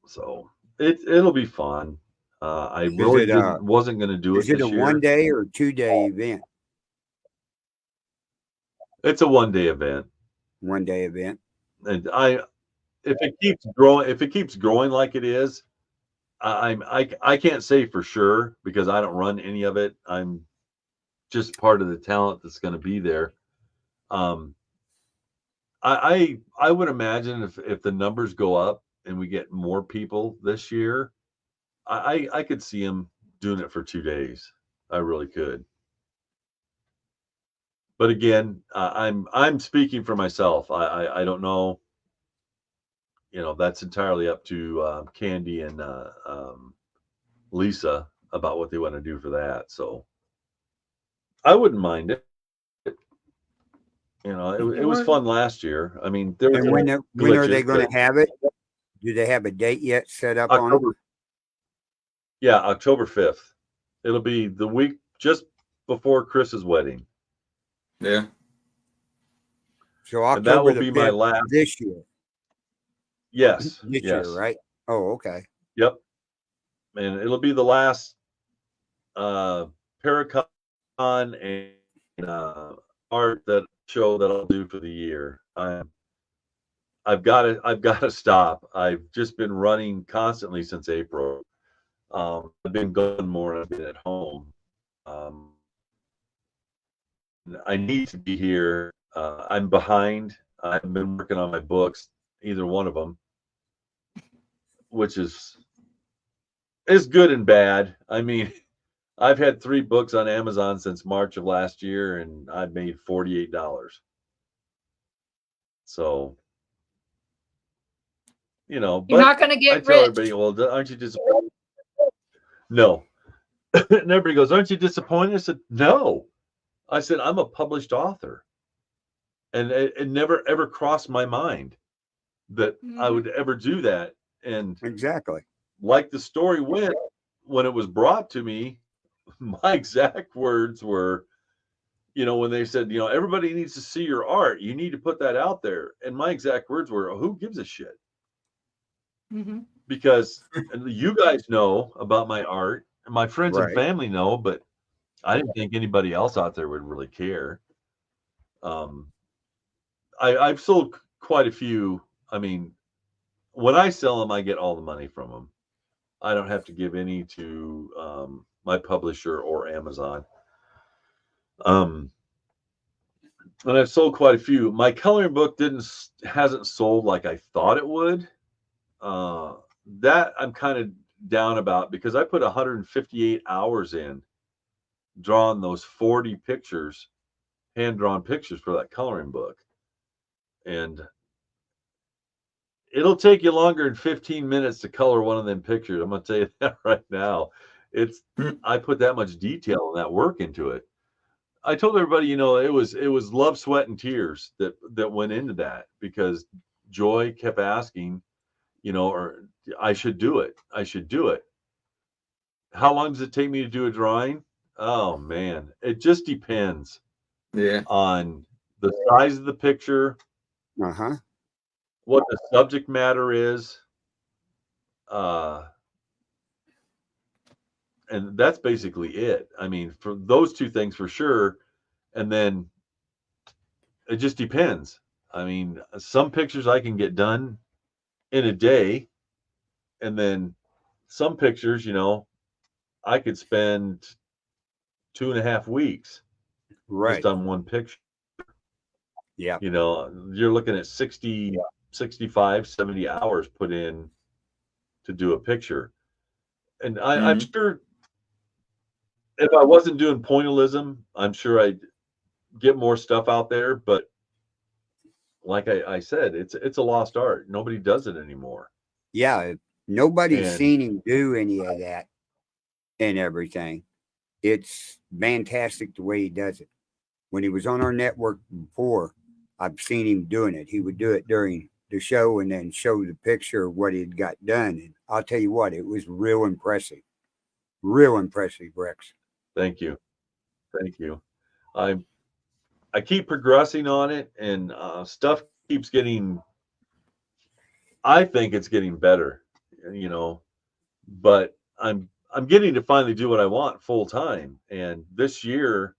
Speaker 5: So it'll be fun. I
Speaker 1: Is
Speaker 5: really
Speaker 1: it
Speaker 5: wasn't going to do it
Speaker 1: is it a
Speaker 5: this year.
Speaker 1: 1 day or 2 day event?
Speaker 5: It's a 1 day event.
Speaker 1: 1 day event.
Speaker 5: And if it keeps growing like it is, I can't say for sure because I don't run any of it. I'm just part of the talent that's going to be there. Um, I would imagine if the numbers go up and we get more people this year, I could see him doing it for 2 days. I really could. But again, I'm speaking for myself. I don't know. That's entirely up to Candy and Lisa about what they want to do for that. So I wouldn't mind it. It was fun last year. I mean, there was
Speaker 1: And when are they
Speaker 5: glitches,
Speaker 1: going
Speaker 5: but
Speaker 1: to have it? Do they have a date yet set up on it?
Speaker 5: October. Yeah, October 5th. It'll be the week just before Chris's wedding.
Speaker 2: Yeah.
Speaker 1: So
Speaker 5: And that
Speaker 1: October
Speaker 5: will
Speaker 1: the
Speaker 5: be my
Speaker 1: 5th
Speaker 5: last.
Speaker 1: this year.
Speaker 5: Yes.
Speaker 1: This
Speaker 5: yes.
Speaker 1: year, right? Oh, okay.
Speaker 5: Yep. And it'll be the last Paracon and art show that I'll do for the year. I've got to stop. I've just been running constantly since April. I've been going more and I've been at home. I need to be here. I'm behind. I've been working on my books, either one of them, which is good and bad. I mean, I've had 3 books on Amazon since March of last year, and I've made $48. So,
Speaker 3: You're
Speaker 5: but
Speaker 3: not going to
Speaker 5: I
Speaker 3: get
Speaker 5: tell
Speaker 3: rich.
Speaker 5: everybody, well, aren't you disappointed? No. And everybody goes, aren't you disappointed? I said, no. I said, I'm a published author. And it never, ever crossed my mind that I would ever do that. And
Speaker 1: Exactly.
Speaker 5: like the story went, when it was brought to me, my exact words were, when they said, everybody needs to see your art, you need to put that out there. And my exact words were, who gives a shit?
Speaker 3: Mm-hmm.
Speaker 5: Because you guys know about my art, and my friends and
Speaker 1: Right.
Speaker 5: family know, but I didn't think anybody else out there would really care. I've sold quite a few. I mean, when I sell them, I get all the money from them. I don't have to give any to my publisher or Amazon. And I've sold quite a few. My coloring book hasn't sold like I thought it would. That I'm kind of down about because I put 158 hours in drawing those 40 pictures, hand-drawn pictures for that coloring book. And it'll take you longer than 15 minutes to color one of them pictures. I'm going to tell you that right now. I put that much detail and that work into it. I told everybody, it was love, sweat, and tears that went into that because Joy kept asking, or I should do it. I should do it. How long does it take me to do a drawing? Oh man, it just depends.
Speaker 2: Yeah.
Speaker 5: On the size of the picture,
Speaker 1: Uh-huh.
Speaker 5: what the subject matter is, and that's basically it. I mean, for those 2 things for sure, and then it just depends. I mean, some pictures I can get done in a day, and then some pictures, I could spend 2.5 weeks
Speaker 1: Right.
Speaker 5: just on one picture.
Speaker 1: Yeah.
Speaker 5: You're looking at 60, 65, 70 hours put in to do a picture. And I'm sure if I wasn't doing pointillism, I'm sure I'd get more stuff out there. But like I said, it's a lost art. Nobody does it anymore.
Speaker 1: Yeah. Nobody's
Speaker 5: And
Speaker 1: seen him do any of that and everything. It's fantastic the way he does it. When he was on our network before, I've seen him doing it. He would do it during the show and then show the picture of what he'd got done. And I'll tell you what, it was real impressive. Real impressive, Rex.
Speaker 5: thank you. I keep progressing on it, and stuff keeps getting. I think it's getting better. you know, but I'm getting to finally do what I want full time. And this year,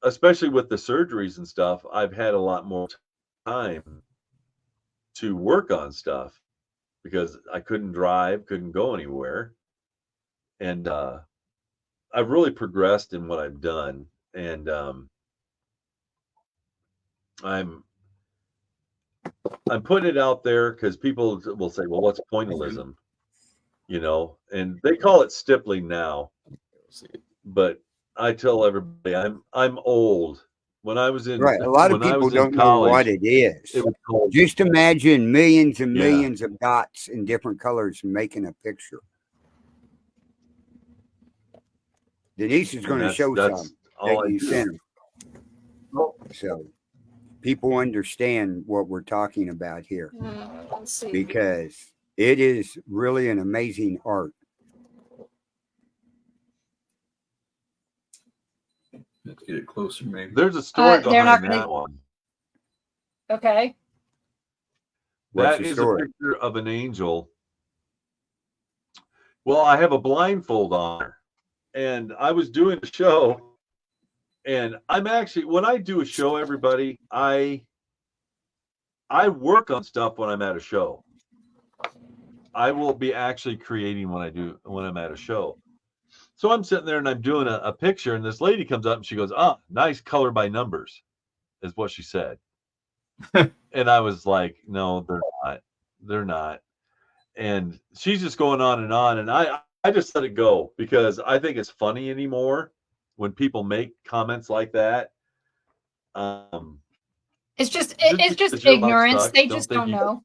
Speaker 5: especially with the surgeries and stuff, I've had a lot more time to work on stuff because I couldn't drive, couldn't go anywhere. And I've really progressed in what I've done. And I'm I'm putting it out there because people will say, "Well, what's pointillism?" You know, and they call it stippling now. But I tell everybody I'm old.
Speaker 1: Right. A lot of
Speaker 5: When I
Speaker 1: people
Speaker 5: was in
Speaker 1: don't know what
Speaker 5: college,
Speaker 1: it is.
Speaker 5: it was called
Speaker 1: Just imagine millions and
Speaker 5: yeah.
Speaker 1: millions of dots in different colors making a picture. Denise is
Speaker 5: And
Speaker 1: going to show
Speaker 5: that's
Speaker 1: some
Speaker 5: all
Speaker 1: that
Speaker 5: I
Speaker 1: you
Speaker 5: do.
Speaker 1: sent her. So people understand what we're talking about here
Speaker 3: Let's see.
Speaker 1: because it is really an amazing art.
Speaker 2: Let's get it closer, maybe.
Speaker 5: There's a story
Speaker 3: They're not
Speaker 5: behind
Speaker 3: gonna-
Speaker 5: that one.
Speaker 3: Okay.
Speaker 1: What's
Speaker 5: That
Speaker 1: the
Speaker 5: is
Speaker 1: story?
Speaker 5: a picture of an angel. Well, I have a blindfold on her, and I was doing a show, and I'm actually when I do a show, everybody, I work on stuff when I'm at a show. I will be actually creating when I'm at a show. So I'm sitting there and I'm doing a picture, and this lady comes up and she goes, "Ah, nice color by numbers," is what she said. And I was like, "No, they're not. They're not." And she's just going on, and I just let it go because I think it's funny anymore when people make comments like that.
Speaker 3: It's just
Speaker 5: Because your luck
Speaker 3: ignorance.
Speaker 5: sucks,
Speaker 3: They
Speaker 5: don't
Speaker 3: just
Speaker 5: think
Speaker 3: don't
Speaker 5: you
Speaker 3: know.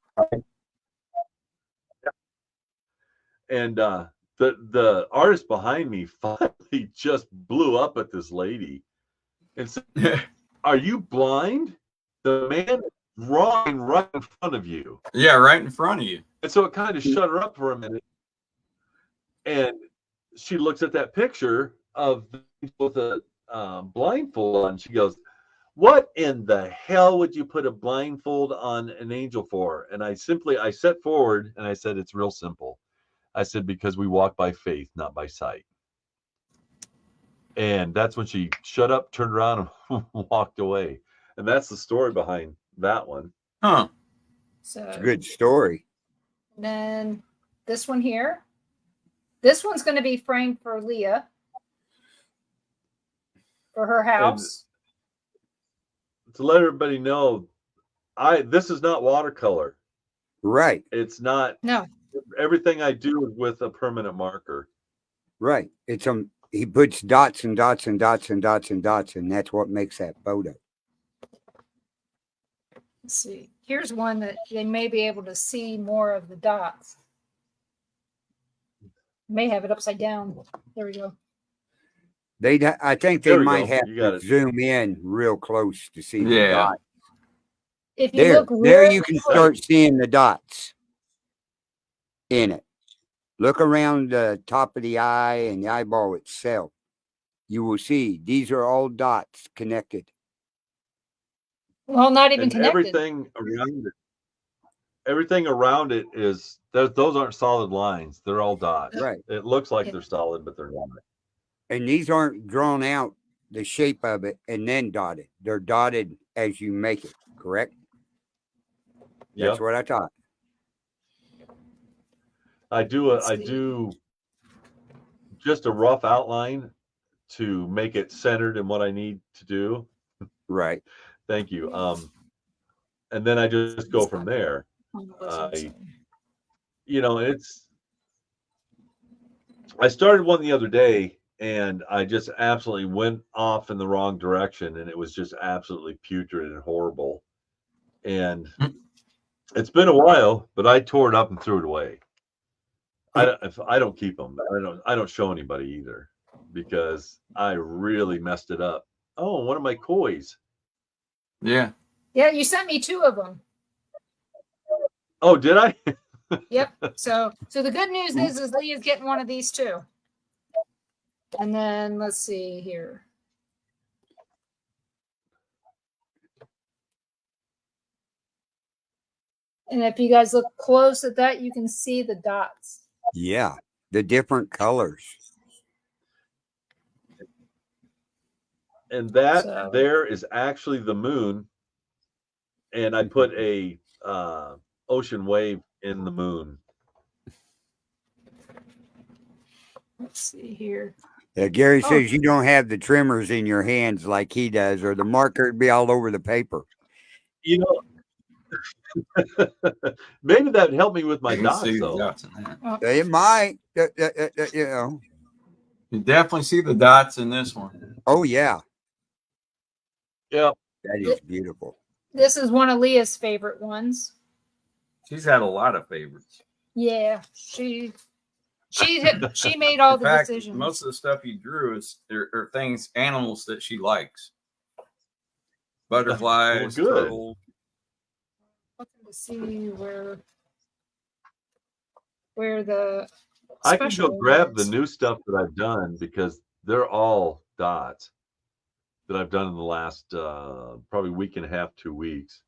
Speaker 5: and the artist behind me finally just blew up at this lady and said, "Are you blind? The man is drawing right in front of you."
Speaker 2: Yeah, right in front of you.
Speaker 5: And so it kind of shut her up for a minute. And she looks at that picture of with a blindfold on. She goes, "What in the hell would you put a blindfold on an angel for?" And I set forward and I said, "It's real simple." I said, "Because we walk by faith, not by sight." And that's when she shut up, turned around, and walked away. And that's the story behind that one.
Speaker 2: Huh.
Speaker 3: So
Speaker 1: It's a good story.
Speaker 3: then this one here. This one's going to be framed for Leah for her house.
Speaker 5: And to let everybody know, this is not watercolor.
Speaker 1: Right.
Speaker 5: It's not.
Speaker 3: No.
Speaker 5: Everything I do is with a permanent marker.
Speaker 1: Right. It's he puts dots and dots and dots and dots and dots, and that's what makes that photo.
Speaker 3: Let's see. Here's one that they may be able to see more of the dots. May have it upside down. There we go.
Speaker 1: I think they
Speaker 5: There we
Speaker 1: might
Speaker 5: go.
Speaker 1: have
Speaker 5: You got
Speaker 1: to
Speaker 5: it.
Speaker 1: zoom in real close to see the
Speaker 2: Yeah.
Speaker 1: dots.
Speaker 3: If you look
Speaker 1: There
Speaker 3: really
Speaker 1: you can
Speaker 3: close-
Speaker 1: start seeing the dots in it. Look around the top of the eye and the eyeball itself. You will see these are all dots connected.
Speaker 3: Well, not even
Speaker 5: And
Speaker 3: connected.
Speaker 5: everything around it is those aren't solid lines. They're all dots.
Speaker 1: Right.
Speaker 5: It looks like
Speaker 3: Yeah.
Speaker 5: they're solid, but they're not.
Speaker 1: And these aren't drawn out the shape of it and then dotted. They're dotted as you make it, correct?
Speaker 5: Yeah.
Speaker 1: That's what I thought.
Speaker 5: I do just a rough outline to make it centered in what I need to do.
Speaker 1: Right.
Speaker 5: Thank you. And then I just go from there. I started one the other day and I just absolutely went off in the wrong direction, and it was just absolutely putrid and horrible. And it's been a while, but I tore it up and threw it away. I don't keep them. I don't show anybody either because I really messed it up. Oh, one of my kois.
Speaker 2: Yeah.
Speaker 3: Yeah, you sent me 2 of them.
Speaker 5: Oh, did I?
Speaker 3: Yep. So the good news is Leah's getting one of these too. And then let's see here. And if you guys look close at that, you can see the dots.
Speaker 1: Yeah, the different colors.
Speaker 5: And that
Speaker 3: So-
Speaker 5: there is actually the moon. And I put a ocean wave in the moon.
Speaker 3: Let's see here.
Speaker 1: Gary
Speaker 3: Oh.
Speaker 1: says you don't have the trimmers in your hands like he does, or the marker would be all over the paper.
Speaker 5: You know, maybe that'd help me with my
Speaker 2: You can
Speaker 5: dots,
Speaker 2: see the
Speaker 5: though.
Speaker 2: dots in that.
Speaker 1: It might, you know.
Speaker 2: You definitely see the dots in this one.
Speaker 1: Oh yeah,
Speaker 5: Yeah.
Speaker 1: that is beautiful.
Speaker 3: This is one of Leah's favorite ones.
Speaker 2: She's had a lot of favorites.
Speaker 3: Yeah, she made all
Speaker 2: In
Speaker 3: the
Speaker 2: fact,
Speaker 3: decisions.
Speaker 2: most of the stuff you drew are things, animals that she likes. Butterflies,
Speaker 5: Well, good.
Speaker 2: turtles.
Speaker 3: Looking to see where the
Speaker 5: I can go
Speaker 3: special
Speaker 5: grab the
Speaker 3: is.
Speaker 5: new stuff that I've done because they're all dots that I've done in the last probably week and a half, 2 weeks.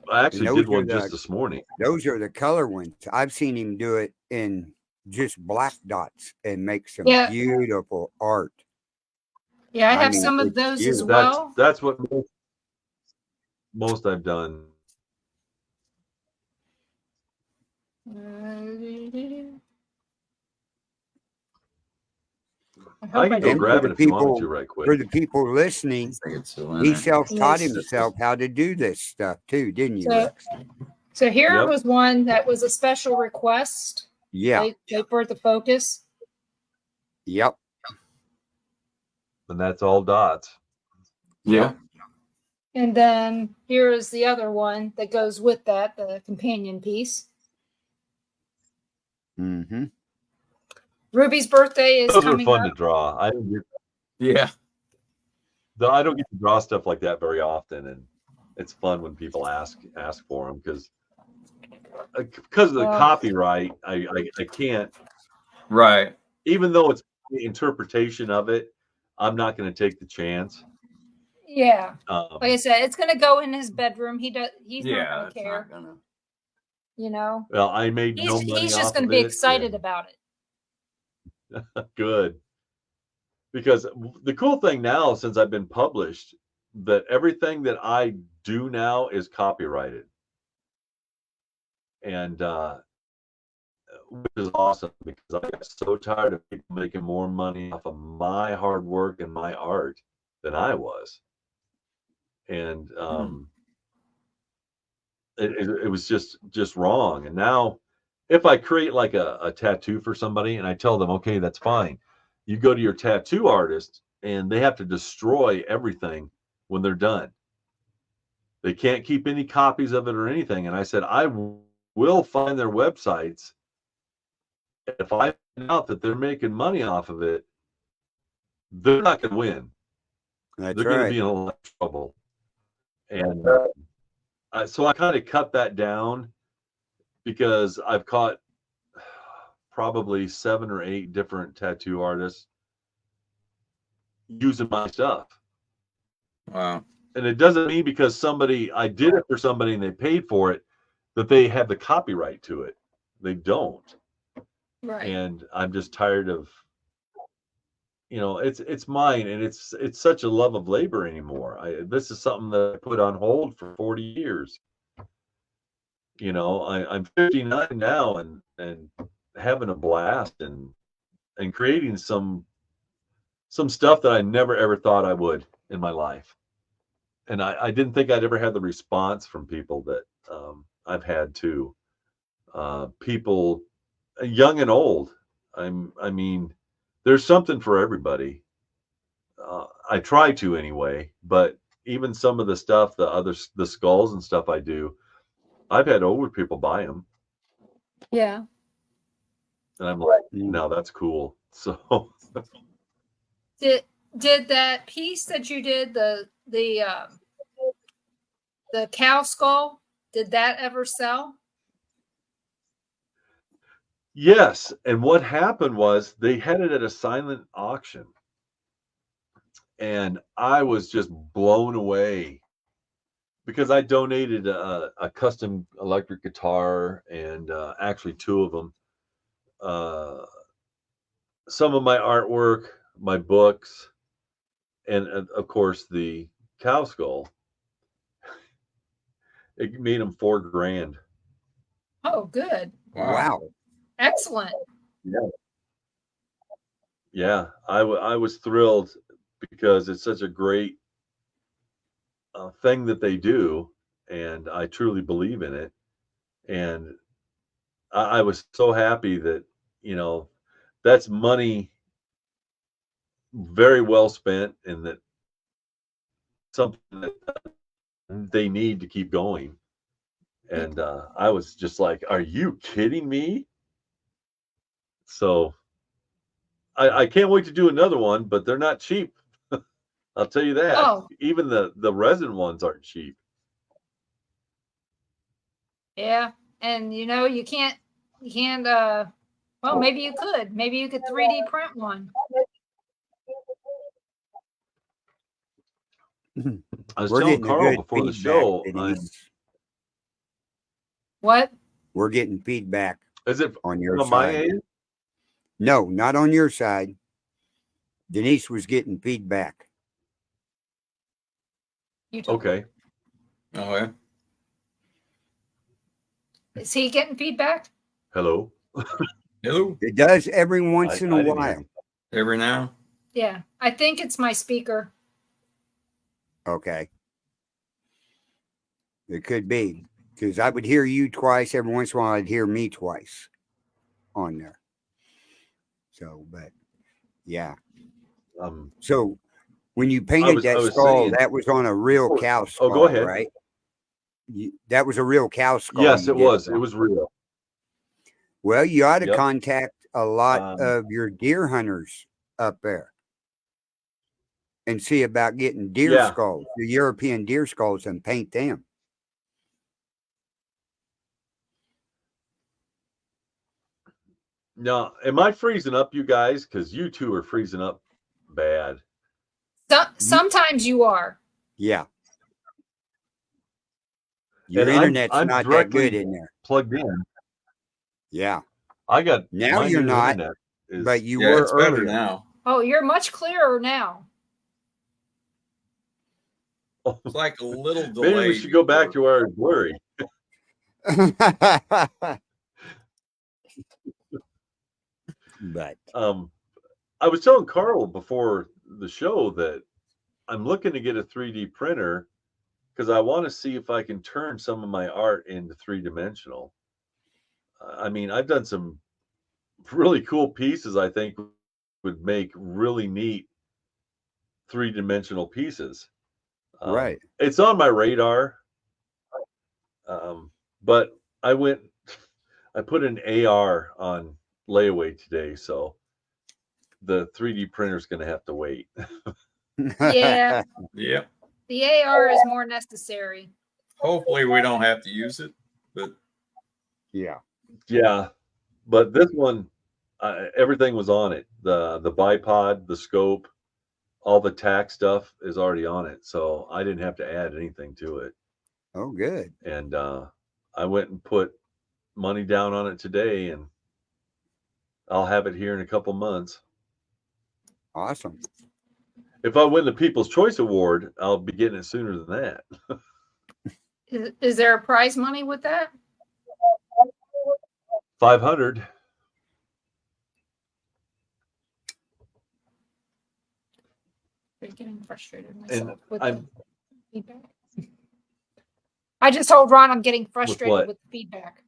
Speaker 5: I actually
Speaker 1: those
Speaker 5: did
Speaker 1: are
Speaker 5: one
Speaker 1: the-
Speaker 5: just this morning.
Speaker 1: Those are the color ones. I've seen him do it in just black dots and make some
Speaker 3: Yeah.
Speaker 1: beautiful art.
Speaker 3: Yeah, I
Speaker 1: I
Speaker 3: have
Speaker 1: mean,
Speaker 3: some of
Speaker 1: it's
Speaker 3: those as
Speaker 1: beautiful.
Speaker 3: well.
Speaker 5: That's what most I've done. I can go
Speaker 1: And
Speaker 5: grab
Speaker 1: for
Speaker 5: it
Speaker 1: the
Speaker 5: if you want me
Speaker 1: people,
Speaker 5: to right
Speaker 1: for
Speaker 5: quick.
Speaker 1: the people listening,
Speaker 2: I think it's still in
Speaker 1: he
Speaker 2: there.
Speaker 1: self-taught
Speaker 3: Yes.
Speaker 1: himself how to do this stuff too, didn't you,
Speaker 3: So-
Speaker 1: Rex?
Speaker 3: So here
Speaker 5: Yep.
Speaker 3: was one that was a special request.
Speaker 1: Yeah.
Speaker 3: They brought the focus.
Speaker 1: Yep.
Speaker 5: And that's all dots.
Speaker 2: Yeah.
Speaker 3: And then here is the other one that goes with that, the companion piece.
Speaker 1: Mm-hmm.
Speaker 3: Ruby's birthday is
Speaker 5: Those are
Speaker 3: coming
Speaker 5: fun
Speaker 3: up.
Speaker 5: to draw. I don't
Speaker 2: Yeah.
Speaker 5: get to draw stuff like that very often, and it's fun when people ask for them because of the
Speaker 3: Well-
Speaker 5: copyright. I can't,
Speaker 2: Right.
Speaker 5: even though it's the interpretation of it. I'm not going to take the chance.
Speaker 3: Yeah. Like I said, it's gonna go in his bedroom. He's not
Speaker 2: Yeah.
Speaker 3: gonna
Speaker 2: It's
Speaker 3: care.
Speaker 2: not gonna.
Speaker 3: You know.
Speaker 5: Well, I made no money
Speaker 3: He's
Speaker 5: off
Speaker 3: just gonna
Speaker 5: of
Speaker 3: be
Speaker 5: it,
Speaker 3: excited
Speaker 5: and
Speaker 3: about it.
Speaker 5: good. Because the cool thing now, since I've been published, that everything that I do now is copyrighted, and which is awesome because I got so tired of people making more money off of my hard work and my art than I was, and it was just wrong. And now, if I create like a tattoo for somebody and I tell them, okay, that's fine, you go to your tattoo artist and they have to destroy everything when they're done. They can't keep any copies of it or anything. And I said, I will find their websites. If I find out that they're making money off of it, they're not going to win.
Speaker 1: That's
Speaker 5: They're going to
Speaker 1: right.
Speaker 5: be in a lot of trouble. And so I kind of cut that down because I've caught probably 7 or 8 different tattoo artists using my stuff.
Speaker 2: Wow.
Speaker 5: And it doesn't mean because I did it for somebody and they paid for it, that they have the copyright to it. They don't.
Speaker 3: Right.
Speaker 5: And I'm just tired of, it's mine, and it's such a love of labor anymore. This is something that I put on hold for 40 years. I'm 59 now and having a blast and creating some stuff that I never ever thought I would in my life. And I didn't think I'd ever had the response from people that I've had too. People, young and old. I mean, there's something for everybody. I try to anyway, but even some of the stuff, the skulls and stuff I do, I've had older people buy them.
Speaker 3: Yeah.
Speaker 5: And I'm like, no, that's cool. So
Speaker 3: Did that piece that you did, the cow skull, did that ever sell?
Speaker 5: yes. And what happened was they had it at a silent auction. And I was just blown away because I donated a custom electric guitar and actually two of them. Some of my artwork, my books, and of course the cow skull. It made them $4,000.
Speaker 3: Oh, good.
Speaker 1: Wow.
Speaker 3: Excellent.
Speaker 5: Yeah, yeah. I was thrilled because it's such a great thing that they do, and I truly believe in it. And I was so happy that that's money very well spent, and that something that they need to keep going. And I was just like, "Are you kidding me?" So I can't wait to do another one, but they're not cheap. I'll tell you that.
Speaker 3: Oh,
Speaker 5: Even the resin ones aren't cheap.
Speaker 3: yeah. And you can't well, maybe you could. Maybe you could 3D print one.
Speaker 5: I was
Speaker 1: We're
Speaker 5: telling
Speaker 1: getting a
Speaker 5: Carl
Speaker 1: good
Speaker 5: before the
Speaker 1: feedback,
Speaker 5: show.
Speaker 1: Denise.
Speaker 3: What?
Speaker 1: We're getting feedback
Speaker 5: Is it
Speaker 1: on your
Speaker 5: on my
Speaker 1: side.
Speaker 5: end?
Speaker 1: No, not on your side. Denise was getting feedback.
Speaker 3: You talk.
Speaker 5: Okay.
Speaker 2: Oh yeah.
Speaker 3: Is he getting feedback?
Speaker 5: Hello.
Speaker 2: Hello.
Speaker 1: It does every once in
Speaker 5: I
Speaker 1: a
Speaker 5: didn't hear
Speaker 1: while.
Speaker 2: Every now.
Speaker 3: Yeah. I think it's my speaker.
Speaker 1: Okay. It could be because I would hear you twice. Every once in a while, I'd hear me twice on there. So, but yeah. So when you painted that
Speaker 5: I was
Speaker 1: skull,
Speaker 5: saying.
Speaker 1: that was on a real cow skull,
Speaker 5: Oh, go ahead.
Speaker 1: right? That was a real cow skull.
Speaker 5: Yes,
Speaker 1: you
Speaker 5: it
Speaker 1: did
Speaker 5: was.
Speaker 1: on.
Speaker 5: It was real.
Speaker 1: Well, you ought to
Speaker 5: Yep.
Speaker 1: contact a lot of your deer hunters up there and see about getting deer
Speaker 5: Yeah.
Speaker 1: skulls, the European deer skulls, and paint them.
Speaker 5: Now, am I freezing up, you guys? Because you two are freezing up bad.
Speaker 3: Sometimes you are.
Speaker 1: Yeah. Your
Speaker 5: And
Speaker 1: internet's
Speaker 5: I'm
Speaker 1: not that
Speaker 5: directly
Speaker 1: good in there.
Speaker 5: plugged in.
Speaker 1: Yeah.
Speaker 5: I got
Speaker 1: Now
Speaker 5: my
Speaker 1: you're
Speaker 5: new
Speaker 1: not,
Speaker 5: internet is
Speaker 1: but you
Speaker 2: Yeah,
Speaker 1: were
Speaker 2: it's better
Speaker 1: earlier.
Speaker 2: now.
Speaker 3: Oh, you're much clearer now.
Speaker 2: It's like a little delay.
Speaker 5: maybe we should go back to where it's blurry.
Speaker 1: But
Speaker 5: I was telling Carl before the show that I'm looking to get a 3D printer because I want to see if I can turn some of my art into three-dimensional. I mean, I've done some really cool pieces I think would make really neat three-dimensional pieces.
Speaker 1: right.
Speaker 5: It's on my radar. But I put an AR on layaway today, so the 3D printer is going to have to wait.
Speaker 3: Yeah.
Speaker 2: Yep.
Speaker 3: The AR is more necessary.
Speaker 2: Hopefully we don't have to use it, but
Speaker 1: Yeah.
Speaker 5: Yeah, but this one, everything was on it. The bipod, the scope, all the tack stuff is already on it, so I didn't have to add anything to it.
Speaker 1: Oh, good.
Speaker 5: And I went and put money down on it today, and I'll have it here in a couple months.
Speaker 1: Awesome.
Speaker 5: If I win the People's Choice Award, I'll be getting it sooner than that.
Speaker 3: Is there a prize money with that?
Speaker 5: 500.
Speaker 3: You're getting frustrated myself with
Speaker 5: I'm-
Speaker 3: the feedback. I just told Ron I'm getting frustrated
Speaker 5: what?
Speaker 3: with the feedback.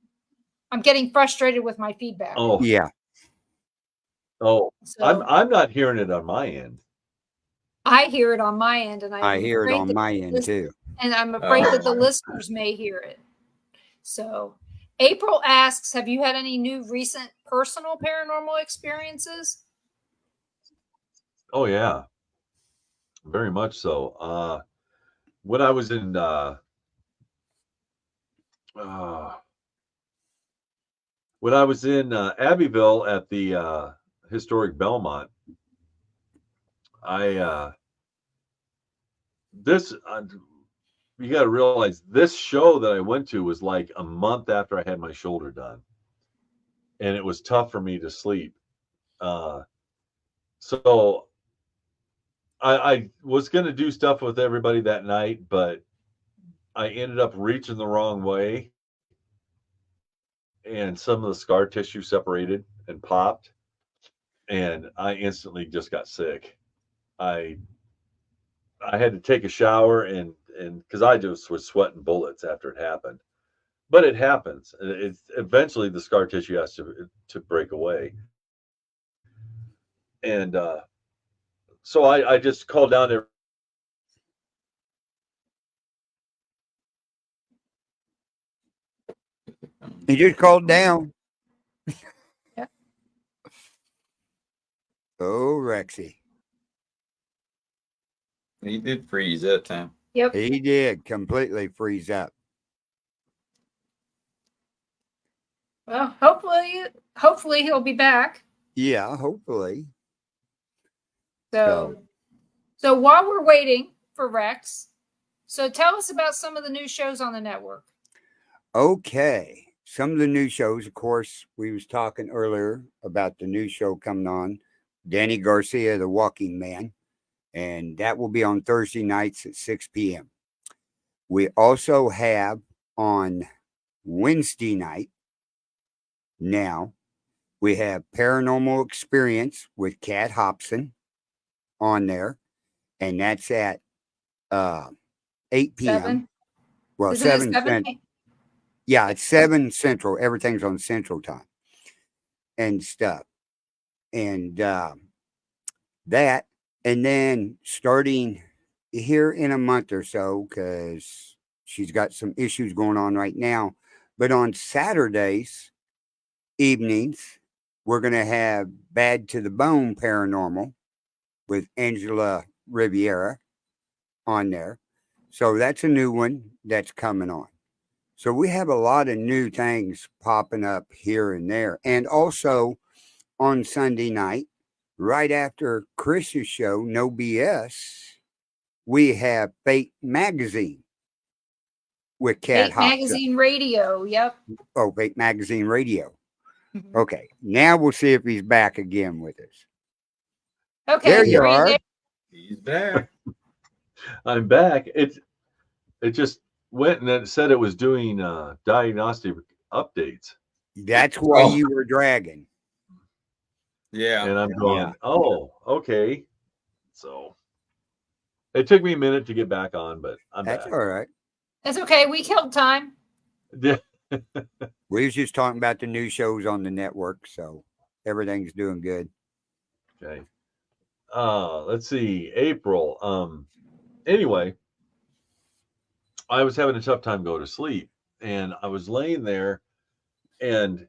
Speaker 3: I'm getting frustrated with my feedback.
Speaker 5: Oh,
Speaker 1: Yeah.
Speaker 5: oh,
Speaker 3: So
Speaker 5: I'm not hearing it on my end.
Speaker 3: I hear it on my end, and
Speaker 1: I hear it on my end too.
Speaker 3: And I'm afraid that the listeners may hear it. So April asks, have you had any new recent personal paranormal experiences?
Speaker 5: Oh yeah, very much so. When I was in Abbeville at the historic Belmont, you got to realize this show that I went to was like a month after I had my shoulder done, and it was tough for me to sleep. So I was going to do stuff with everybody that night, but I ended up reaching the wrong way, and some of the scar tissue separated and popped, and I instantly just got sick. I I had to take a shower and because I just was sweating bullets after it happened. But it happens. It's eventually the scar tissue has to break away, and so I just called down there.
Speaker 1: He just called down.
Speaker 3: Yep.
Speaker 1: Oh, Rexy.
Speaker 2: He did freeze that time.
Speaker 3: Yep.
Speaker 1: He did completely freeze up.
Speaker 3: Well, hopefully he'll be back.
Speaker 1: Yeah, hopefully.
Speaker 3: So while we're waiting for Rex, so tell us about some of the new shows on the network.
Speaker 1: Okay. Some of the new shows, of course, we was talking earlier about the new show coming on, Danny Garcia, The Walking Man, and that will be on Thursday nights at 6 p.m. We also have on Wednesday night, now, we have Paranormal Experience with Kat Hobson on there, and that's at 8 p.m.
Speaker 3: 7.
Speaker 1: Well,
Speaker 3: Isn't it
Speaker 1: 7
Speaker 3: 7?
Speaker 1: Yeah, it's 7 Central. Everything's on Central Time and stuff. And that, and then starting here in a month or so, because she's got some issues going on right now. But on Saturdays evenings, we're going to have Bad to the Bone Paranormal with Angela Riviera on there. So that's a new one that's coming on. So we have a lot of new things popping up here and there. And also on Sunday night, right after Chris's show, No BS, we have Fate Magazine with Kat
Speaker 3: Fate
Speaker 1: Hobson.
Speaker 3: Magazine Radio. Yep.
Speaker 1: Oh, Fate Magazine Radio. Okay, now we'll see if he's back again with us.
Speaker 3: Okay.
Speaker 1: There you
Speaker 3: are
Speaker 1: are.
Speaker 3: there?
Speaker 2: He's back.
Speaker 5: I'm back. It just went and it said it was doing diagnostic updates,
Speaker 1: That's why you were dragging.
Speaker 2: Yeah.
Speaker 5: and I'm going, oh, okay. So it took me a minute to get back on, but I'm
Speaker 1: That's
Speaker 5: back.
Speaker 1: all right.
Speaker 3: That's okay. We killed time.
Speaker 5: Yeah.
Speaker 1: We was just talking about the new shows on the network, so everything's doing good.
Speaker 5: Okay. Let's see. April. Anyway, I was having a tough time going to sleep, and I was laying there, and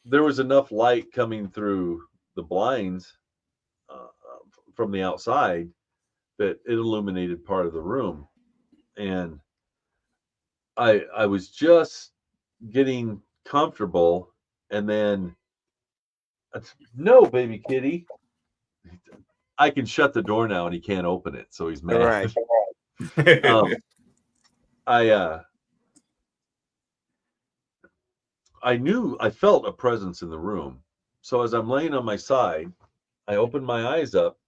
Speaker 5: there was enough light coming through the blinds from the outside that it illuminated part of the room, and I was just getting comfortable, and then no, baby kitty, I can shut the door now, and he can't open it, so he's mad.
Speaker 1: All right.
Speaker 5: I felt a presence in the room. So as I'm laying on my side, I open my eyes up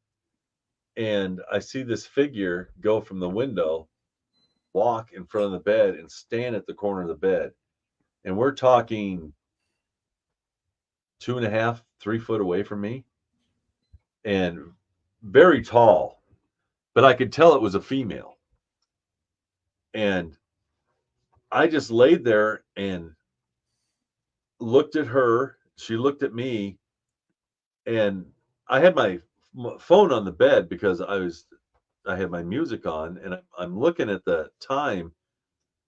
Speaker 5: and I see this figure go from the window, walk in front of the bed and stand at the corner of the bed. And we're talking 2.5, 3 foot away from me and very tall, but I could tell it was a female. And I just laid there and looked at her. She looked at me, and I had my phone on the bed because I had my music on, and I'm looking at the time.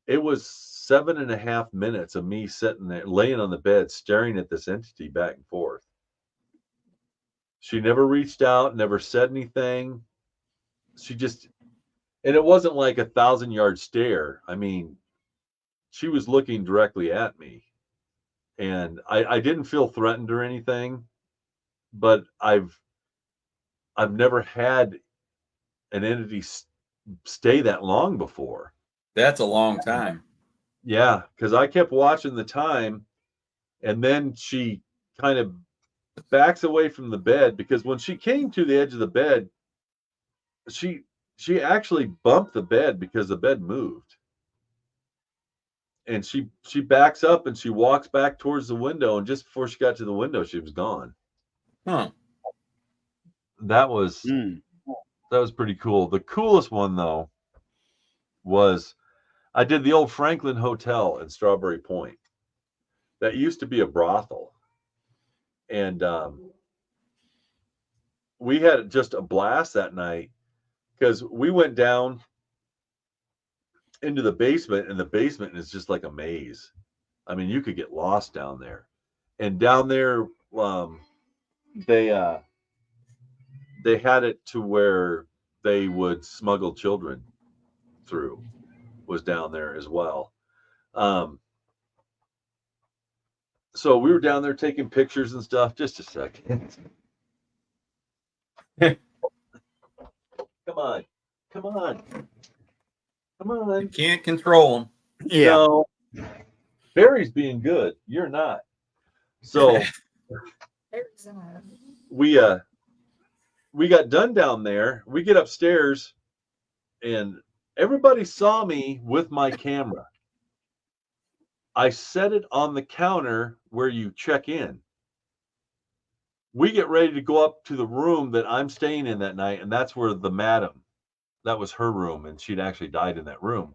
Speaker 5: It was 7.5 minutes of me sitting there, laying on the bed, staring at this entity back and forth. She never reached out, never said anything. She just, and it wasn't like 1,000-yard stare. I mean, she was looking directly at me, and I didn't feel threatened or anything, but I've never had an entity stay that long before.
Speaker 2: That's a long time.
Speaker 5: Yeah, because I kept watching the time, and then she kind of backs away from the bed, because when she came to the edge of the bed, she actually bumped the bed because the bed moved. And she backs up and she walks back towards the window, and just before she got to the window, she was gone.
Speaker 2: Huh.
Speaker 5: That was pretty cool. The coolest one though was I did the old Franklin Hotel in Strawberry Point. That used to be a brothel. And we had just a blast that night, because we went down into the basement, and the basement is just like a maze. I mean, you could get lost down there. And down there, they had it to where they would smuggle children through, was down there as well. So we were down there taking pictures and stuff. Just a second. Come on. Come on. Come
Speaker 2: You
Speaker 5: on.
Speaker 2: can't control them.
Speaker 1: Yeah.
Speaker 5: No. Barry's being good. You're not. So we got done down there. We get upstairs, and everybody saw me with my camera. I set it on the counter where you check in. We get ready to go up to the room that I'm staying in that night, and that's where the madam, that was her room, and she'd actually died in that room.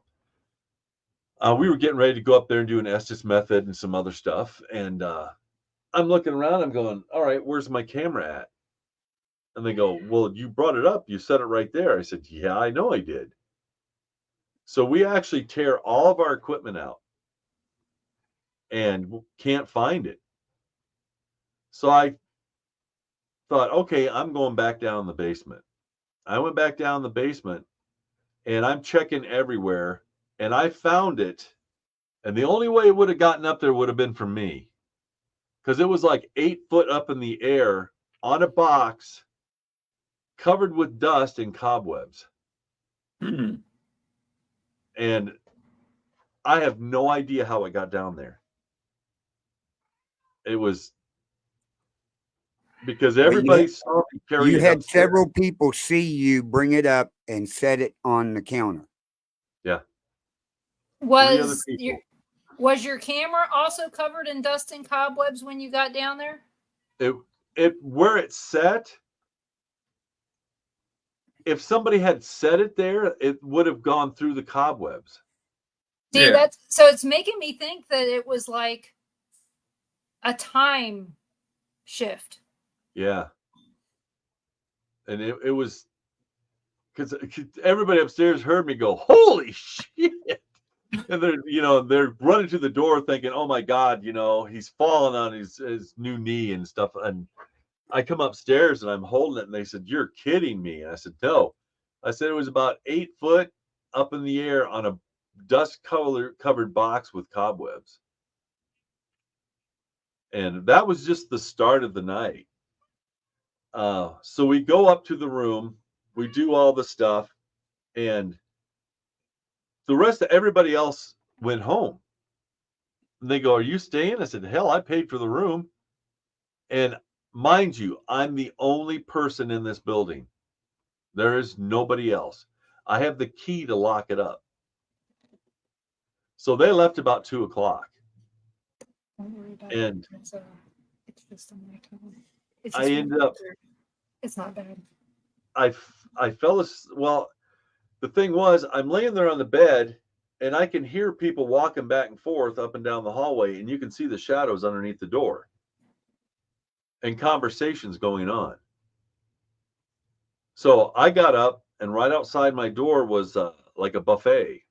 Speaker 5: We were getting ready to go up there and do an Estes method and some other stuff, and I'm looking around, I'm going, all right, where's my camera at? And they go, well, you brought it up. You set it right there. I said, yeah, I know I did. So we actually tear all of our equipment out and can't find it. So I thought, okay, I'm going back down in the basement. I went back down in the basement, and I'm checking everywhere, and I found it. And the only way it would have gotten up there would have been for me, because it was like 8 foot up in the air on a box covered with dust and cobwebs. And I have no idea how it got down there. It was because everybody saw me carry
Speaker 1: You
Speaker 5: it
Speaker 1: had
Speaker 5: upstairs.
Speaker 1: several people see you bring it up and set it on the counter.
Speaker 5: Yeah. 3 other
Speaker 3: Was
Speaker 5: people.
Speaker 3: your camera also covered in dust and cobwebs when you got down there?
Speaker 5: It where it set, if somebody had set it there, it would have gone through the cobwebs.
Speaker 3: See,
Speaker 2: Yeah.
Speaker 3: that's so it's making me think that it was like a time shift.
Speaker 5: Yeah. And it was because everybody upstairs heard me go, holy shit. And they're running to the door thinking, oh my God, he's fallen on his new knee and stuff. And I come upstairs and I'm holding it, and they said, you're kidding me. And I said, no. I said it was about 8 foot up in the air on a dust covered box with cobwebs. And that was just the start of the night. So we go up to the room, we do all the stuff, and the rest of everybody else went home. And they go, are you staying? I said, hell, I paid for the room. And mind you, I'm the only person in this building. There is nobody else. I have the key to lock it up. So they left about 2 o'clock.
Speaker 3: Don't worry about
Speaker 5: And
Speaker 3: it. It's just on my tone. It's
Speaker 5: I ended up,
Speaker 3: It's not bad.
Speaker 5: I fell asleep. Well, the thing was, I'm laying there on the bed, and I can hear people walking back and forth up and down the hallway, and you can see the shadows underneath the door and conversations going on. So I got up, and right outside my door was like a buffet.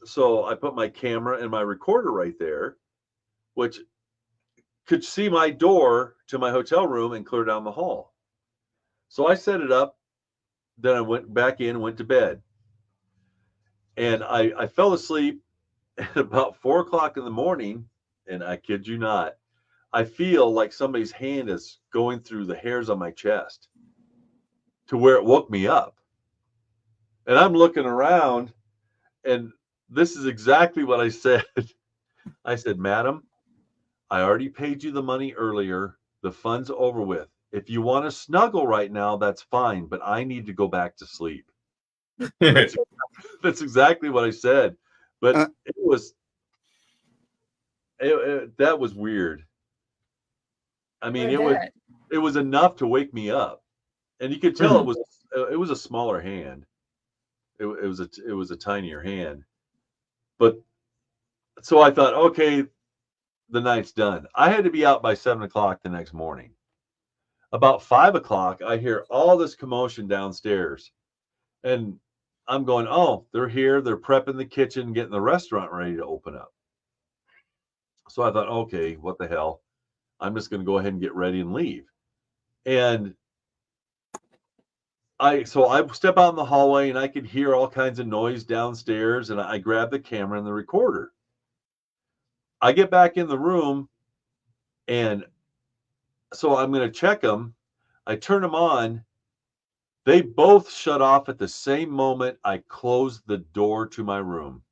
Speaker 5: So I put my camera and my recorder right there, which could see my door to my hotel room and clear down the hall. So I set it up. Then I went back in, went to bed. And I fell asleep at about 4 o'clock in the morning. And I kid you not, I feel like somebody's hand is going through the hairs on my chest to where it woke me up. And I'm looking around, and this is exactly what I said. I said, "Madam, I already paid you the money earlier. The fun's over with. If you want to snuggle right now, that's fine, but I need to go back to sleep." That's, that's exactly what I said. But it was that was weird. I mean, it was enough to wake me up, and you could tell it was a smaller hand. It was a tinier hand. But so I thought, okay, the night's done. I had to be out by 7 o'clock the next morning. About 5 o'clock, I hear all this commotion downstairs, and I'm going, oh, they're here. They're prepping the kitchen, getting the restaurant ready to open up. So I thought, okay, what the hell? I'm just going to go ahead and get ready and leave. And I step out in the hallway, and I could hear all kinds of noise downstairs, and I grab the camera and the recorder. I get back in the room, and so I'm going to check them. I turn them on. They both shut off at the same moment I closed the door to my room.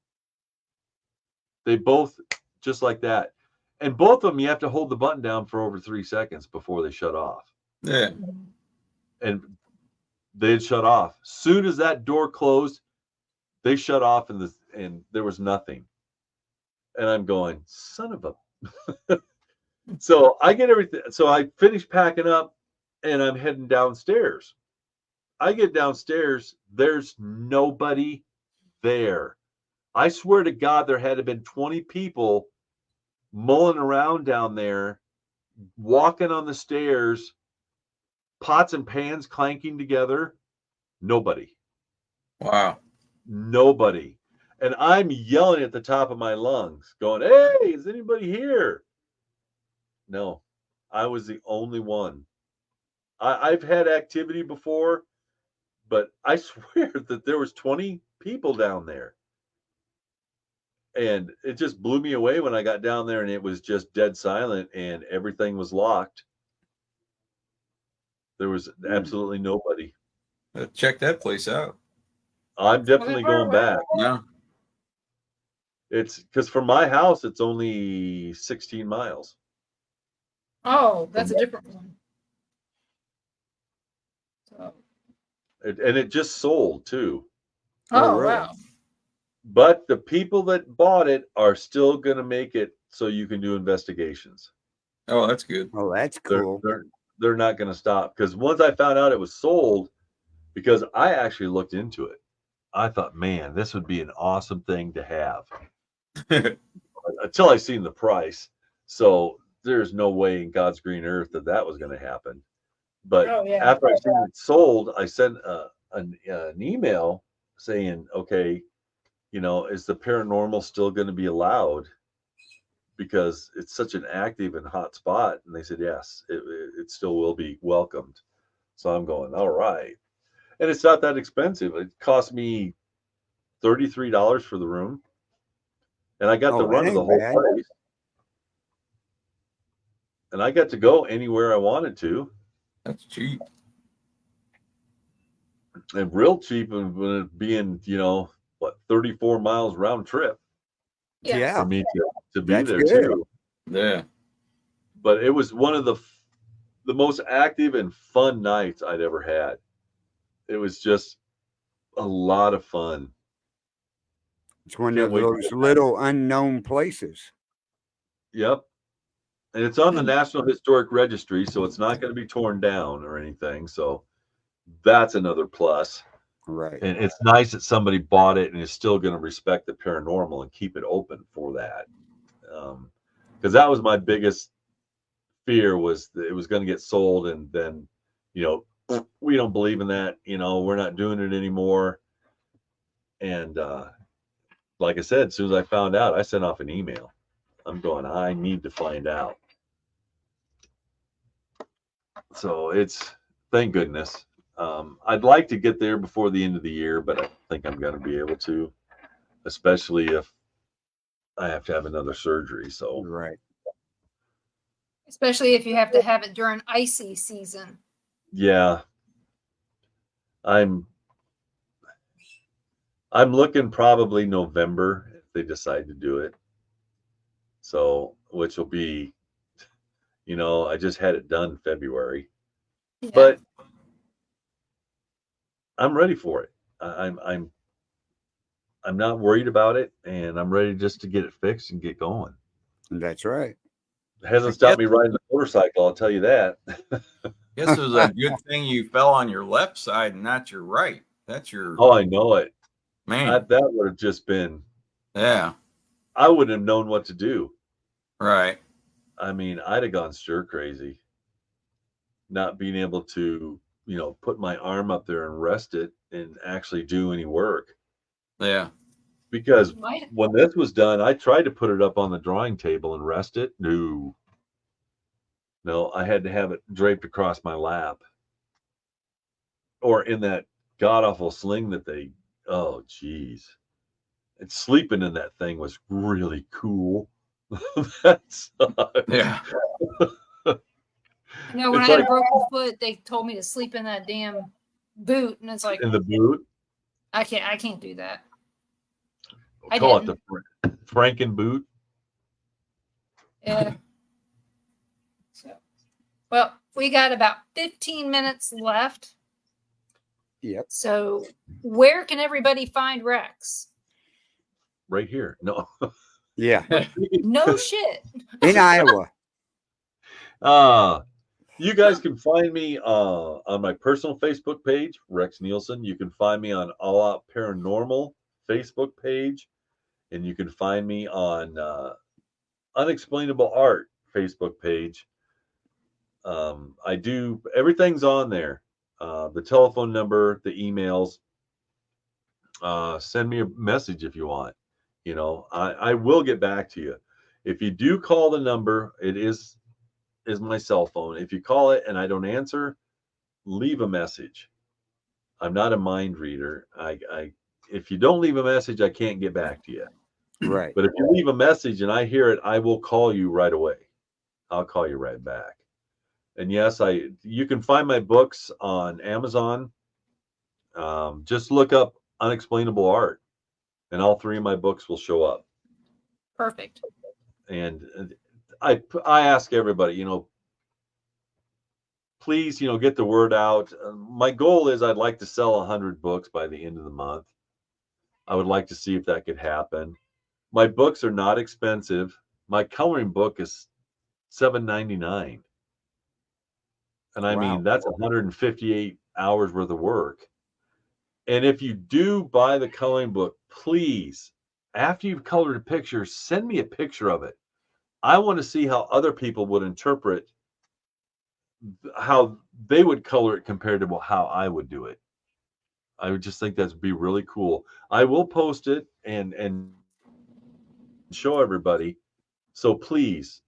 Speaker 5: They both, just like that. And both of them, you have to hold the button down for over 3 seconds before they shut off.
Speaker 2: Yeah.
Speaker 5: And they had shut off. Soon as that door closed, they shut off, and there was nothing. And I'm going, son of a. So I get everything. So I finish packing up, and I'm heading downstairs. I get downstairs. There's nobody there. I swear to God, there had to been 20 people mulling around down there, walking on the stairs, pots and pans clanking together. Nobody.
Speaker 2: Wow.
Speaker 5: Nobody. And I'm yelling at the top of my lungs, going, hey, is anybody here? No, I was the only one. I've had activity before, but I swear that there was 20 people down there. And it just blew me away when I got down there, and it was just dead silent, and everything was locked. There was absolutely nobody.
Speaker 2: Check that place out.
Speaker 5: I'm definitely going back.
Speaker 2: No.
Speaker 5: It's because from my house, it's only 16 miles.
Speaker 3: Oh, that's a different one. So.
Speaker 5: And it just sold too.
Speaker 3: Oh, really? Wow.
Speaker 5: But the people that bought it are still going to make it so you can do investigations.
Speaker 2: Oh, that's good.
Speaker 1: Oh, that's cool.
Speaker 5: They're not going to stop, because once I found out it was sold, because I actually looked into it, I thought, man, this would be an awesome thing to have. Until I seen the price. So there's no way in God's green earth that was going to happen. But after I seen it sold, I sent an email saying, okay, is the paranormal still going to be allowed? Because it's such an active and hot spot. And they said, yes, it still will be welcomed. So I'm going, all right. And it's not that expensive. It cost me $33 for the room. And I got the run of the whole place. And I got to go anywhere I wanted to.
Speaker 2: That's cheap.
Speaker 5: And real cheap, and it being, 34 miles round trip.
Speaker 1: Yeah.
Speaker 5: For me to be
Speaker 1: That's
Speaker 5: there
Speaker 1: good.
Speaker 5: too.
Speaker 2: Yeah.
Speaker 5: But it was one of the most active and fun nights I'd ever had. It was just a lot of fun.
Speaker 1: It's one of those little unknown places.
Speaker 5: Yep. And it's on the National Historic Registry, so it's not going to be torn down or anything. So that's another plus.
Speaker 1: Right.
Speaker 5: And it's nice that somebody bought it and is still going to respect the paranormal and keep it open for that. Because that was my biggest fear, was that it was going to get sold, and then, we don't believe in that. We're not doing it anymore. And like I said, as soon as I found out, I sent off an email. I'm going, I need to find out. So thank goodness. I'd like to get there before the end of the year, but I think I'm going to be able to, especially if I have to have another surgery. So
Speaker 1: right.
Speaker 3: Especially if you have to have it during icy season.
Speaker 5: Yeah. I'm looking probably November if they decide to do it. So, which will be, I just had it done February,
Speaker 3: Yeah.
Speaker 5: but I'm ready for it. I'm not worried about it, and I'm ready just to get it fixed and get going.
Speaker 1: That's right.
Speaker 5: It hasn't stopped me riding the motorcycle, I'll tell you that.
Speaker 2: Guess it was a good thing you fell on your left side and not your right. That's your
Speaker 5: Oh, I know it.
Speaker 2: man.
Speaker 5: That would have just been,
Speaker 2: Yeah,
Speaker 5: I wouldn't have known what to do.
Speaker 2: right.
Speaker 5: I mean, I'd have gone stir crazy, not being able to, put my arm up there and rest it and actually do any work.
Speaker 2: Yeah.
Speaker 5: Because
Speaker 3: Might-
Speaker 5: when this was done, I tried to put it up on the drawing table and rest it. No, I had to have it draped across my lap or in that god awful sling that oh, geez. And sleeping in that thing was really cool. That's,
Speaker 2: Yeah.
Speaker 3: No, when I
Speaker 5: It's
Speaker 3: had
Speaker 5: like-
Speaker 3: a broken foot, they told me to sleep in that damn boot, and it's like
Speaker 5: in the boot.
Speaker 3: I can't do that.
Speaker 5: Call it the Franken boot.
Speaker 3: Yeah. So, well, we got about 15 minutes left.
Speaker 1: Yep.
Speaker 3: So, where can everybody find Rex?
Speaker 5: Right here. No.
Speaker 1: Yeah.
Speaker 3: No shit.
Speaker 1: In Iowa.
Speaker 5: You guys can find me on my personal Facebook page, Rex Nielsen. You can find me on All Out Paranormal Facebook page, and you can find me on Unexplainable Art Facebook page. I do everything's on there. The telephone number, the emails. Send me a message if you want. I will get back to you. If you do call the number, it is my cell phone. If you call it and I don't answer, leave a message. I'm not a mind reader. If you don't leave a message, I can't get back to you.
Speaker 1: Right.
Speaker 5: But if you leave a message and I hear it, I will call you right away. I'll call you right back. And yes, you can find my books on Amazon. Just look up Unexplainable Art, and all three of my books will show up.
Speaker 3: Perfect.
Speaker 5: And I ask everybody, please, get the word out. My goal is I'd like to sell 100 books by the end of the month. I would like to see if that could happen. My books are not expensive. My coloring book is $7.99. And I mean, that's 158 hours worth of work. And if you do buy the coloring book, please, after you've colored a picture, send me a picture of it. I want to see how other people would interpret how they would color it compared to how I would do it. I would just think that'd be really cool. I will post it and show everybody. So please,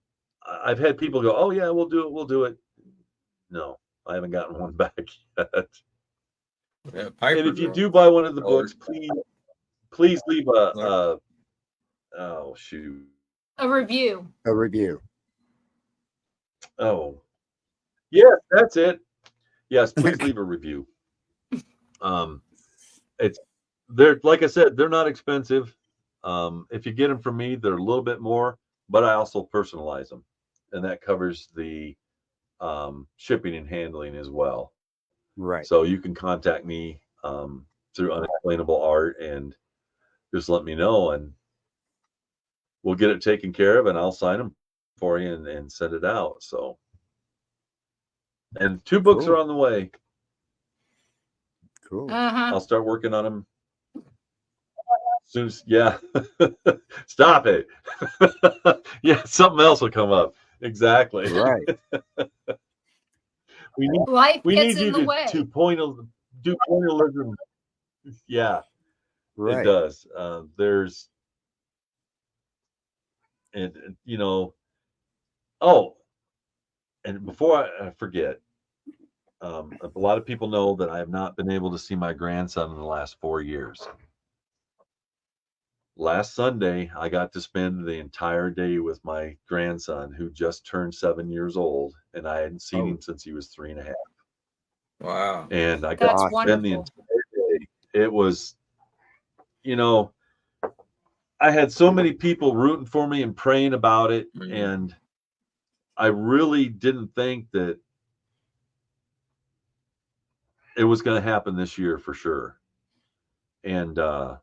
Speaker 5: I've had people go, "Oh yeah, we'll do it." No, I haven't gotten one back yet.
Speaker 2: Yeah,
Speaker 5: And if you do buy one of the books, please leave oh shoot,
Speaker 3: A review.
Speaker 1: A review.
Speaker 5: oh yes, that's it. Yes, please leave a review. They're like I said, they're not expensive. If you get them from me, they're a little bit more, but I also personalize them, and that covers the shipping and handling as well.
Speaker 1: Right.
Speaker 5: So you can contact me through Unexplainable Art and just let me know, and we'll get it taken care of, and I'll sign them for you and send it out. So, and 2 books
Speaker 1: Cool.
Speaker 5: are on the way.
Speaker 1: Cool.
Speaker 3: Uh-huh.
Speaker 5: I'll start working on them soon as, yeah. Stop it. Yeah, something else will come up. Exactly.
Speaker 1: Right.
Speaker 3: Life
Speaker 5: we
Speaker 3: gets
Speaker 5: need
Speaker 3: in
Speaker 5: you
Speaker 3: the way.
Speaker 5: to do pointillism. Yeah,
Speaker 1: Right.
Speaker 5: it does. There's, and oh, and before I forget, a lot of people know that I have not been able to see my grandson in the last 4 years. Last Sunday, I got to spend the entire day with my grandson, who just turned 7 years old, and I hadn't seen him since he was 3.5.
Speaker 2: Wow.
Speaker 5: And I got
Speaker 3: That's
Speaker 5: to spend the
Speaker 3: wonderful.
Speaker 5: entire day. It was you know, I had so many people rooting for me and praying about it,
Speaker 2: Mhm.
Speaker 5: and I really didn't think that it was going to happen this year for sure. And I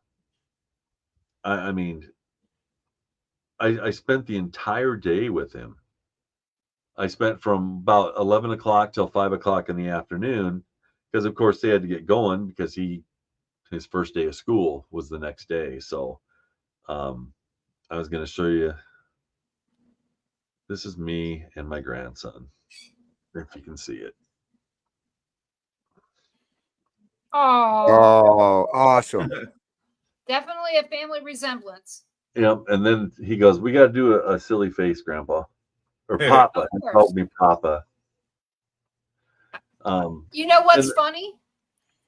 Speaker 5: mean, I spent the entire day with him. I spent from about 11 o'clock till 5 o'clock in the afternoon, because of course they had to get going because his first day of school was the next day. So I was going to show you. This is me and my grandson, if you can see it.
Speaker 3: Oh,
Speaker 1: Oh, awesome.
Speaker 3: definitely a family resemblance.
Speaker 5: Yep. And then he goes, "We got to do a silly face, Grandpa, or Papa."
Speaker 3: Of
Speaker 5: He
Speaker 3: course.
Speaker 5: called me Papa.
Speaker 3: You know what's
Speaker 5: and-
Speaker 3: funny,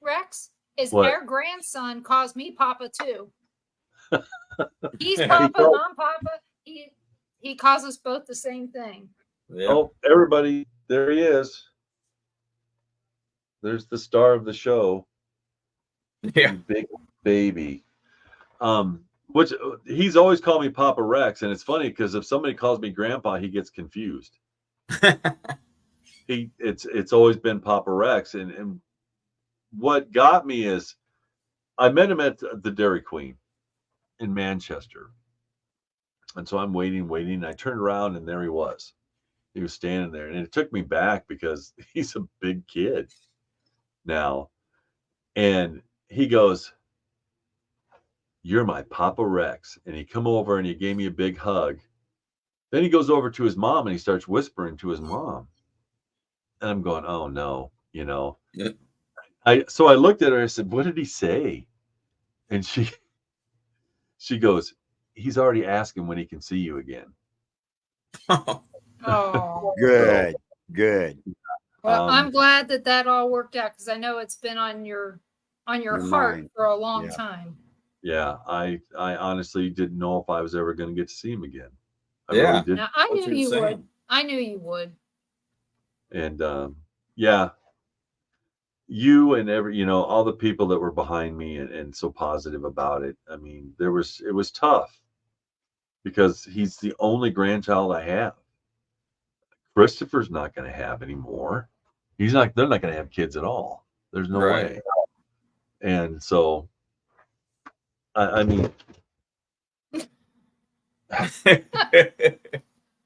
Speaker 3: Rex? Is
Speaker 5: What?
Speaker 3: our grandson calls me Papa too. He's
Speaker 2: He
Speaker 3: Papa,
Speaker 5: called-
Speaker 3: I'm Papa. He calls us both the same thing.
Speaker 2: Yeah.
Speaker 5: Oh, everybody, there he is. There's the star of the show.
Speaker 2: Yeah.
Speaker 5: You big baby. Which he's always called me Papa Rex, and it's funny because if somebody calls me Grandpa, he gets confused. It's always been Papa Rex, and what got me is I met him at the Dairy Queen in Manchester, and so I'm waiting. And I turned around, and there he was. He was standing there, and it took me back because he's a big kid now, and he goes, "You're my Papa Rex," and he come over and he gave me a big hug. Then he goes over to his mom and he starts whispering to his mom. And I'm going, "Oh no," you know.
Speaker 2: Yeah.
Speaker 5: So I looked at her and I said, "What did he say?" And she goes, "He's already asking when he can see you again."
Speaker 3: Oh,
Speaker 1: Good. Good.
Speaker 3: well, I'm
Speaker 5: Um,
Speaker 3: glad that all worked out because I know it's been on your
Speaker 1: Your
Speaker 3: heart
Speaker 1: mind.
Speaker 3: for a long
Speaker 1: Yeah.
Speaker 3: time.
Speaker 5: Yeah, I honestly didn't know if I was ever going to get to see him again. I
Speaker 2: Yeah.
Speaker 5: really didn't.
Speaker 3: Now I
Speaker 2: That's
Speaker 3: knew you would.
Speaker 2: insane.
Speaker 3: I knew you would.
Speaker 5: And yeah, you and all the people that were behind me and so positive about it. I mean, it was tough because he's the only grandchild I have. Christopher's not going to have anymore. They're not going to have kids at all. There's no
Speaker 2: Right.
Speaker 5: way. And so, I mean,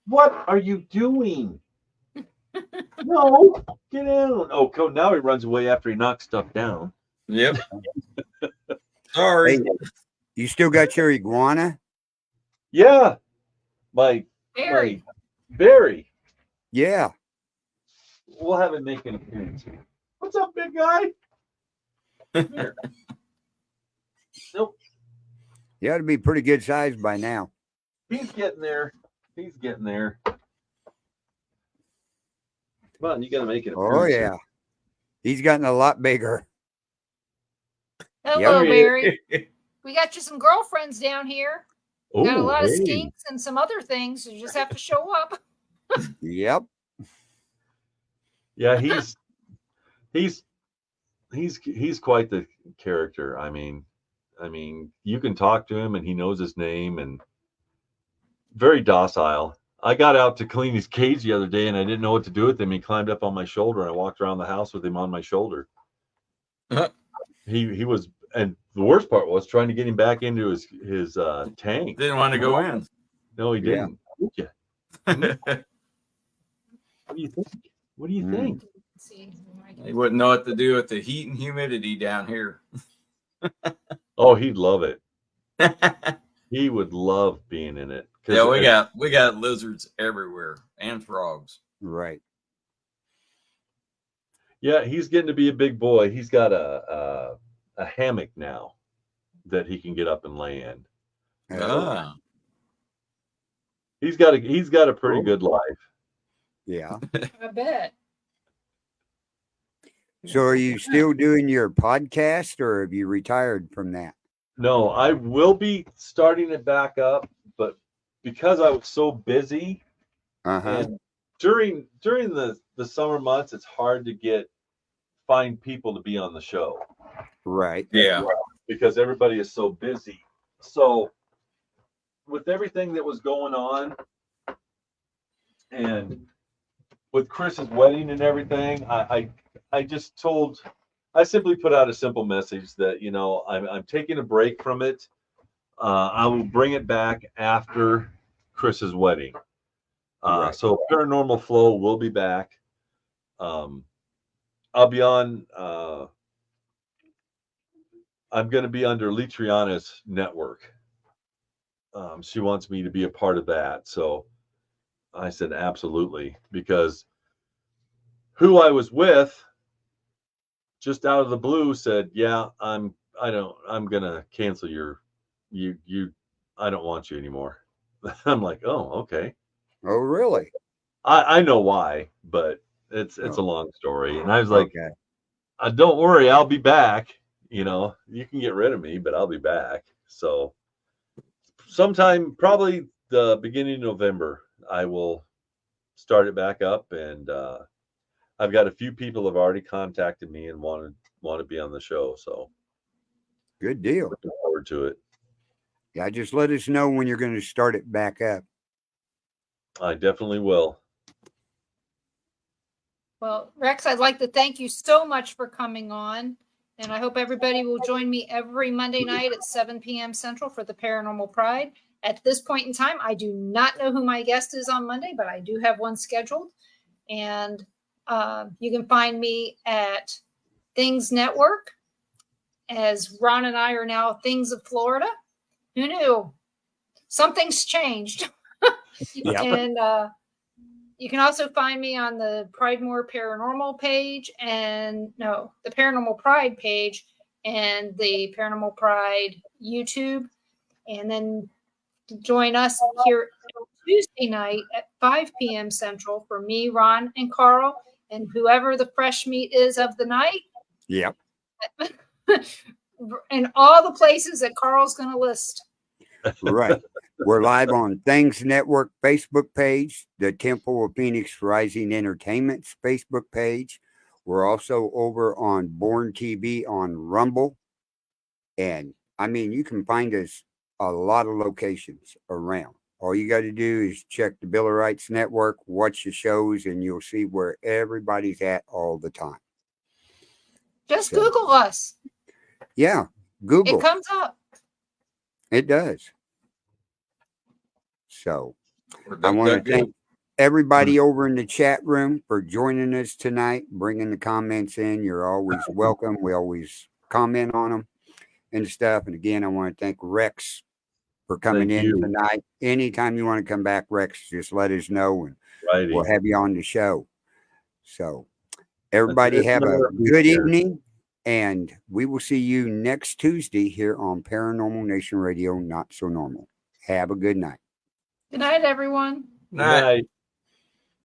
Speaker 5: what are you doing? No, get out. Oh, now he runs away after he knocks stuff down.
Speaker 2: Yep. Sorry.
Speaker 1: Hey, you still got your iguana?
Speaker 5: Yeah. My
Speaker 3: Barry.
Speaker 5: Barry.
Speaker 1: Yeah.
Speaker 5: We'll have him make an appearance here. What's up, big guy? Here. Nope.
Speaker 1: You ought to be pretty good size by now.
Speaker 5: He's getting there. He's getting there. Come on, you got to make an appearance.
Speaker 1: Oh,
Speaker 5: here.
Speaker 1: yeah. He's gotten a lot bigger.
Speaker 3: Hello,
Speaker 1: Yeah.
Speaker 3: Barry. We got you some girlfriends down here. We got a
Speaker 5: Oh,
Speaker 3: lot of
Speaker 5: hey.
Speaker 3: skinks and some other things. You just have to show up.
Speaker 1: Yep.
Speaker 5: Yeah, he's quite the character. I mean, you can talk to him and he knows his name and very docile. I got out to clean his cage the other day and I didn't know what to do with him. He climbed up on my shoulder and I walked around the house with him on my shoulder.
Speaker 2: Uh-huh.
Speaker 5: He was, and the worst part was trying to get him back into his tank.
Speaker 2: Didn't want to go in.
Speaker 5: No, he
Speaker 1: Yeah.
Speaker 5: didn't. Did you? What do you think? What do you think?
Speaker 3: See,
Speaker 2: He wouldn't know what to do with the heat and humidity down here.
Speaker 5: Oh, he'd love it. He would love being in it. 'Cause
Speaker 2: Yeah, we got lizards everywhere and frogs.
Speaker 1: Right.
Speaker 5: yeah, he's getting to be a big boy. He's got a hammock now that he can get up and lay in.
Speaker 2: Ah.
Speaker 5: He's got a pretty
Speaker 1: Cool.
Speaker 5: good life.
Speaker 1: Yeah.
Speaker 3: I bet.
Speaker 1: So are you still doing your podcast or have you retired from that?
Speaker 5: No, I will be starting it back up, but because I was so busy
Speaker 1: Uh-huh.
Speaker 5: and during the summer months, it's hard to find people to be on the show.
Speaker 1: Right.
Speaker 2: Yeah.
Speaker 5: because everybody is so busy. So with everything that was going on and with Chris's wedding and everything, I just told, I simply put out a simple message that, you know, I'm taking a break from it. I will bring it back after Chris's wedding.
Speaker 1: Right.
Speaker 5: So Paranormal Flow will be back. I'll be on, I'm going to be under Litriana's network. She wants me to be a part of that. So I said, absolutely, because who I was with just out of the blue said, yeah, I'm going to cancel I don't want you anymore. I'm like, oh, okay.
Speaker 1: Oh, really?
Speaker 5: I know why, but it's
Speaker 1: Oh,
Speaker 5: a long story. And I was like,
Speaker 1: okay.
Speaker 5: don't worry, I'll be back. You know, you can get rid of me, but I'll be back. So sometime, probably the beginning of November, I will start it back up. And I've got a few people have already contacted me and want to be on the show. So
Speaker 1: Good deal.
Speaker 5: looking forward to it.
Speaker 1: Yeah, just let us know when you're going to start it back up.
Speaker 5: I definitely will.
Speaker 3: Well, Rex, I'd like to thank you so much for coming on. And I hope everybody will join me every Monday night at 7 p.m. Central for the Paranormal Pride. At this point in time, I do not know who my guest is on Monday, but I do have one scheduled. And you can find me at Things Network, as Ron and I are now Things of Florida. Who knew? Something's changed.
Speaker 1: Yeah.
Speaker 3: And you can also find me on the Pridemore Paranormal page the Paranormal Pride page and the Paranormal Pride YouTube. And then join us here Tuesday night at 5 p.m. Central for me, Ron, and Carl, and whoever the fresh meat is of the night.
Speaker 1: Yep.
Speaker 3: And all the places that Carl's going to list.
Speaker 1: Right. We're live on Things Network Facebook page, the Temple of Phoenix Rising Entertainment's Facebook page. We're also over on Born TV on Rumble. And I mean, you can find us a lot of locations around. All you got to do is check the Bill of Rights Network, watch the shows, and you'll see where everybody's at all the time.
Speaker 3: Just Google us.
Speaker 1: Yeah, Google.
Speaker 3: It comes up.
Speaker 1: It does. So I want to thank everybody over in the chat room for joining us tonight, bringing the comments in. You're always welcome. We always comment on them and stuff. And again, I want to thank Rex for coming in tonight. Anytime you want to come back, Rex, just let us know and we'll have you on the show. So everybody have a good evening, and we will see you next Tuesday here on Paranormal Nation Radio, Not So Normal. Have a good night.
Speaker 3: Good night, everyone.
Speaker 2: Night.